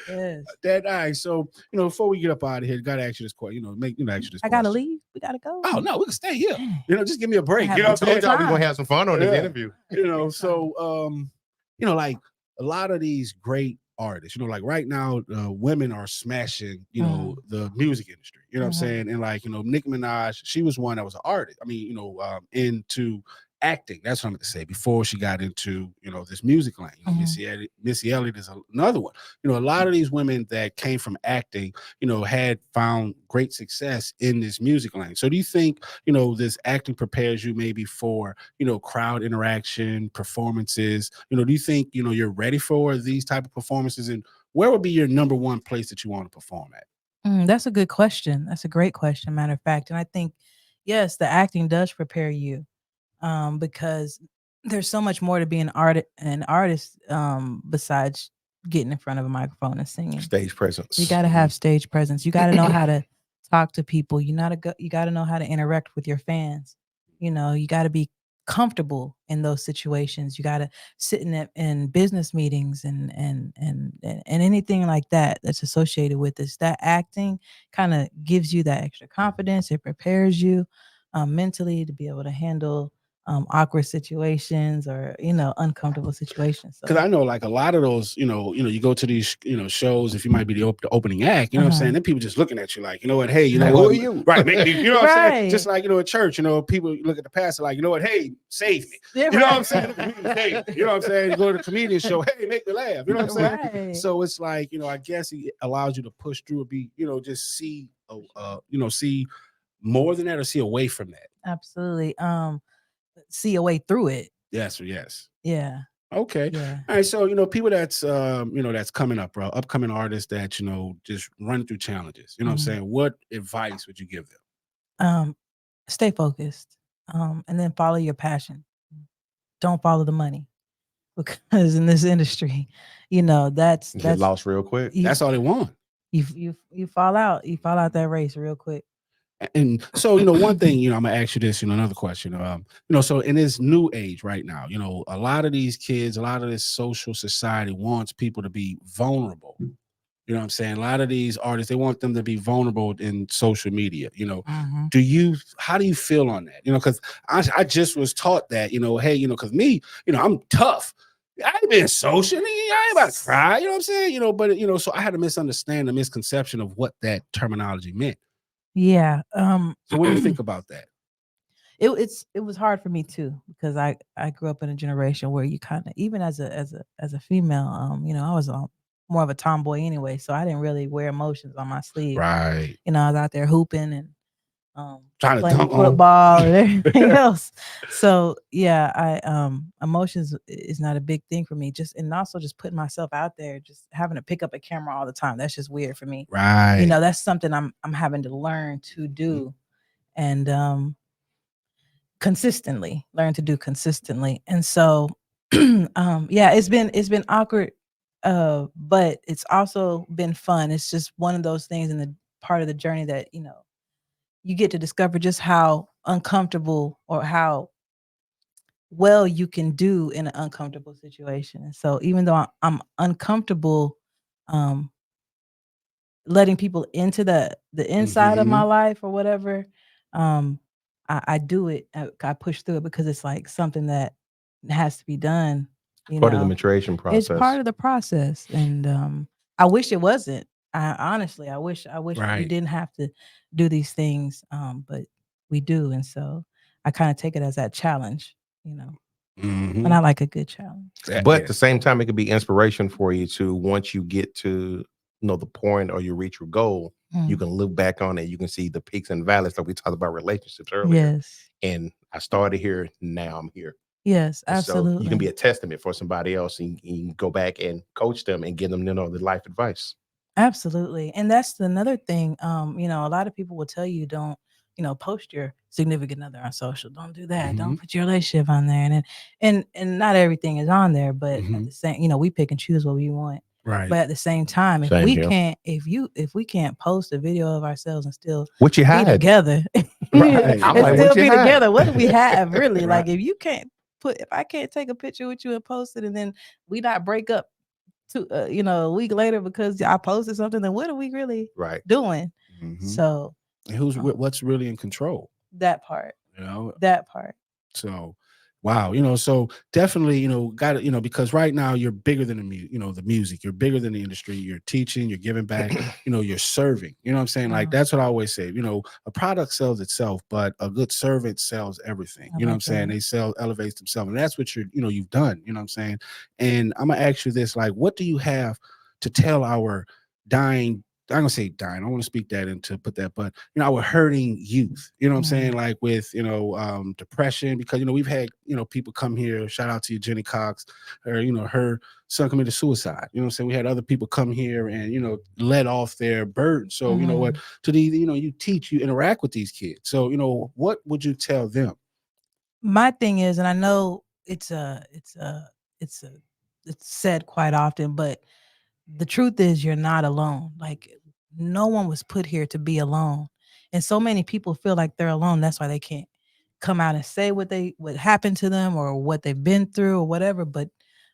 Yes. All right. So, before we get up out of here, gotta ask you this question. Ask you this I gotta question. leave. We gotta go. Oh no, we can stay here. Dang. Just give me a break. I You know have what I I'm told y'all we're time. gonna have some fun on this Yeah. interview. So like a lot of these great artists, like right now, women are smashing, the music industry. You know what I'm saying? And like, Nicki Minaj, she was one that was an artist. I mean, into acting. That's what I'm going to say. Before she got into, this music lane. Missy Elliott is another one. A lot of these women that came from acting, had found great success in this music lane. So do you think, this acting prepares you maybe for, crowd interaction, performances? Do you think, you're ready for these type of performances? And where would be your number one place that you want to perform at? That's a good question. That's a great question, matter of fact. And I think, yes, the acting does prepare you because there's so much more to be an artist besides getting in front of a microphone and singing. Stage presence. You got to have stage presence. You got to know how to talk to people. You got to know how to interact with your fans. You got to be comfortable in those situations. You got to sit in business meetings and anything like that that's associated with this. That acting kind of gives you that extra confidence. It prepares you mentally to be able to handle awkward situations or uncomfortable situations. Because I know like a lot of those, you go to these, shows, if you might be the opening act, you know what I'm saying? Then people just looking at you like, you know what, hey, you know Like, what? who are you? Right. You know what I'm saying? Right. Just like, at church, people look at the pastor like, you know what, hey, save me. Yeah, You know what I'm right. saying? Save me. You know what I'm saying? You go to the comedian show, hey, make me laugh. You know what I'm saying? Right. So it's like, I guess it allows you to push through and be, just see, see more than that or see away from that. Absolutely. See a way through it. Yes. Yes. Yeah. Okay. Yeah. All right. So, people that's that's coming up, bro, upcoming artists that, just run through challenges. You know what I'm saying? What advice would you give them? Stay focused. And then follow your passion. Don't follow the money. Because in this industry, that's Get lost real quick. That's all they want. You fall out. You fall out that race real quick. And so, one thing, I'm gonna ask you this, another question. So in this new age right now, a lot of these kids, a lot of this social society wants people to be vulnerable. You know what I'm saying? A lot of these artists, they want them to be vulnerable in social media. How do you feel on that? Because I just was taught that, hey, because me, I'm tough. I ain't been social. I ain't about to cry. You know what I'm saying? But so I had to misunderstand the misconception of what that terminology meant. Yeah. So what do you think about that? It was hard for me too, because I grew up in a generation where you kind of, even as a female, I was more of a tomboy anyway, so I didn't really wear emotions on my sleeve. Right. I was out there hooping and Trying to playing dunk football and everything else. So yeah, I emotions is not a big thing for me. And also just putting myself out there, just having to pick up a camera all the time. That's just weird for me. Right. That's something I'm having to learn to do, and learn to do consistently. And so yeah, it's been awkward, but it's also been fun. It's just one of those things in the part of the journey that you get to discover just how uncomfortable or how well you can do in an uncomfortable situation. And so even though I'm uncomfortable letting people into the inside of my life or whatever, I do it. I push through it because it's like something that has to be done. Part of the maturation process. It's part of the process, and I wish it wasn't. Honestly, I wish we didn't have to do these things, but we do, and so I kind of take it as that challenge, and I like a good challenge. But at the same time, it could be inspiration for you to, once you get to the point or you reach your goal, you can look back on it. You can see the peaks and valleys, like we talked about relationships earlier. Yes. And I started here, now I'm here. Yes, And absolutely. so you can be a testament for somebody else, and you can go back and coach them and give them, the life advice. Absolutely. And that's another thing. A lot of people will tell you, don't, post your significant other on social. Don't do that. Don't put your relationship on there. And not everything is on there, but at the same, we pick and choose what we want. Right. But at the same time, if we can't post a video of ourselves and still what you be had together, right. and still be together, what do we have really? Right. Like if I can't take a picture with you and post it, and then we not break up to a week later because I posted something, then what are we really doing? So and what's really in control? That part. That part. So wow, so definitely, got it, because right now you're bigger than the music, you're bigger than the industry, you're teaching, you're giving back, you're serving. You know what I'm saying? Like that's what I always say, a product sells itself, but a good servant sells everything. You know what I'm saying? They elevates themselves. And that's what you've done, you know what I'm saying? And I'm gonna ask you this, like, what do you have to tell our dying, I'm gonna say dying, I don't want to speak that into put that, but our hurting youth, you know what I'm saying, like with depression, because we've had people come here, shout out to you, Jenny Cox, or her son committed suicide, you know what I'm saying. We had other people come here and let off their burden. So you know what, to the you teach, you interact with these kids. So what would you tell them? My thing is, and I know it's said quite often, but the truth is you're not alone. Like, no one was put here to be alone. And so many people feel like they're alone. That's why they can't come out and say what happened to them or what they've been through or whatever. But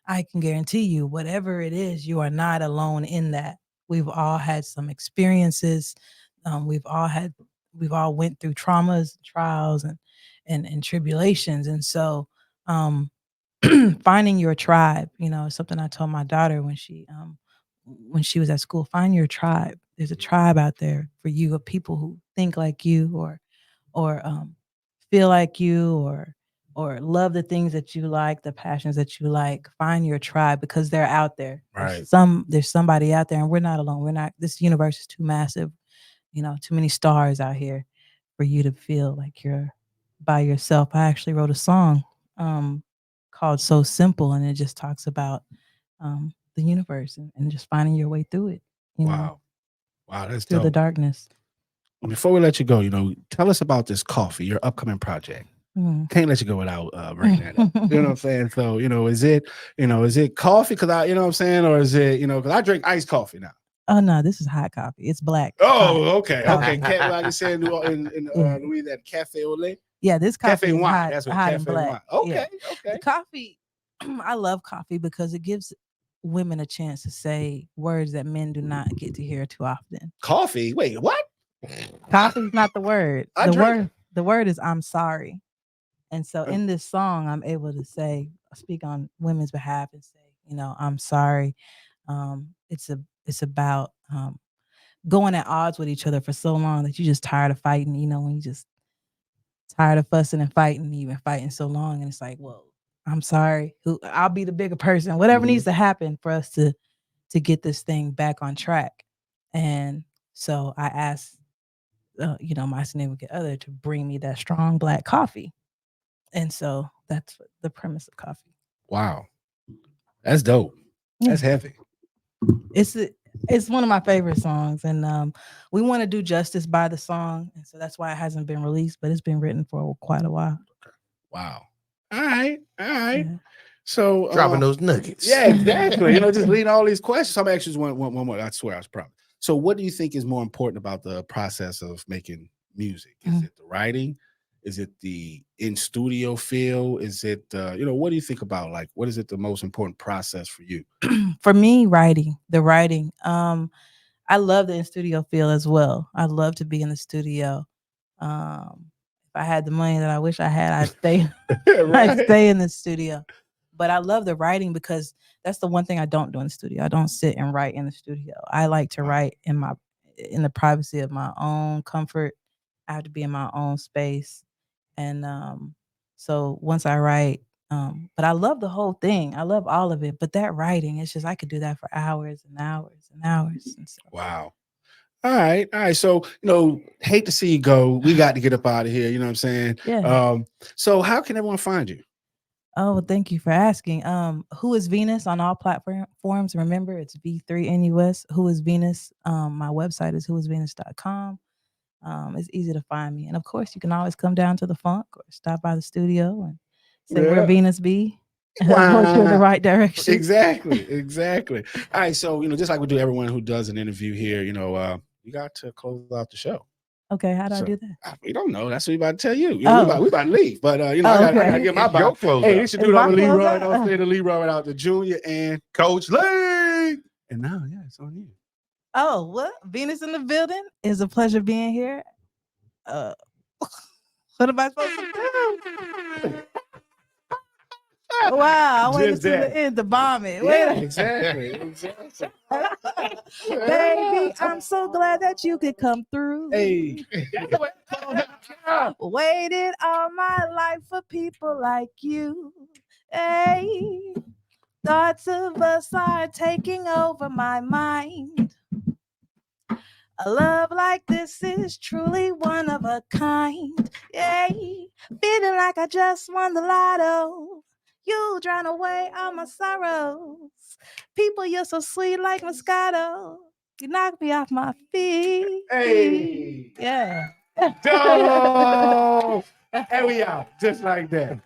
I can guarantee you, whatever it is, you are not alone in that. We've all had some experiences. We've all went through traumas, trials, and tribulations. And so finding your tribe, you know, is something I told my daughter when she was at school. Find your tribe. There's a tribe out there for you of people who think like you or feel like you or love the things that you like, the passions that you like. Find your tribe because they're out there. Right. There's somebody out there, and we're not alone. This universe is too massive, you know, too many stars out here for you to feel like you're by yourself. I actually wrote a song called So Simple, and it just talks about the universe and just finding your way through it, you know, Wow, that's through dope. the darkness. Before we let you go, you know, tell us about this coffee, your upcoming project. Can't let you go without bringing that up. You know what I'm saying? So, you know, is it coffee? Because you know what I'm saying, or is it, you know, because I drink iced coffee now. Oh no, this is hot coffee. It's black. Oh, hot okay, coffee. okay. Like you said in Louisiana, cafe au lait. Yeah, this coffee Cafe is wine. hot, That's what hot and cafe wine. black. Okay, Yeah. okay. The coffee, I love coffee because it gives women a chance to say words that men do not get to hear too often. Coffee? Wait, what? Coffee's not the word. I drink. The word is I'm sorry. And so in this song, I'm able to speak on women's behalf and say, you know, I'm sorry. It's about going at odds with each other for so long that you're just tired of fighting, you know, when you just tired of fussing and fighting, you've been fighting so long. And it's like, well, I'm sorry. I'll be the bigger person. Whatever needs to happen for us to get this thing back on track. And so I asked, you know, my significant other to bring me that strong black coffee. And so that's the premise of coffee. Wow, that's dope. That's heavy. It's one of my favorite songs, and we want to do justice by the song, and so that's why it hasn't been released, but it's been written for quite a while. Wow. All right. Yeah. So Dropping those nuggets. Yeah, exactly. You know, just leading all these questions. I'm actually just one more. I swear, I was proud. So, what do you think is more important about the process of making music? Is it the writing? Is it the in studio feel? Is it you know, what do you think about, like, what is it the most important process for you? For me, the writing. I love the in studio feel as well. I love to be in the studio. If I had the money that I wish I had, I'd stay. Right. I'd stay in the studio. But I love the writing because that's the one thing I don't do in the studio. I don't sit and write in the studio. I like to write in the privacy of my own comfort. I have to be in my own space. And so once I write, but I love the whole thing. I love all of it. But that writing, it's just I could do that for hours and hours and hours. And so. Wow. All right. So, you know, hate to see you go. We got to get up out of here. You know what I'm saying? Yeah. So how can everyone find you? Oh, thank you for asking. Who is V3nus on all platforms? Remember, it's V3nus. Who is V3nus? My website is whoisv3nus.com. It's easy to find me. And of course, you can always come down to the Funk or stop by the studio and say where V3nus be. Wow. Point you in the right direction. Exactly. All right. So, you know, just like we do everyone who does an interview here, you know, you got to close out the show. Okay, how do I do that? We don't know. That's what we about to tell you. You know, we about to leave, but you know, I gotta get my Your close Hey, up. this should do it on Leroy. Don't say the Leroy without the Junior and Coach Lee. And now, yeah, it's on you. Oh, what? V3nus in the building. It's a pleasure being here. What am I supposed to do? Wow, I waited to the end to bomb it. Exactly. Baby, I'm so glad that you could come through. Hey. Waited all my life for people like you. Hey, thoughts of us are taking over my mind. A love like this is truly one of a kind. Yay, feeling like I just won the lotto. You drown away all my sorrows. People, you're so sweet like Moscato. You knock me off my feet. Hey. Yeah. Dope. And we out just like that.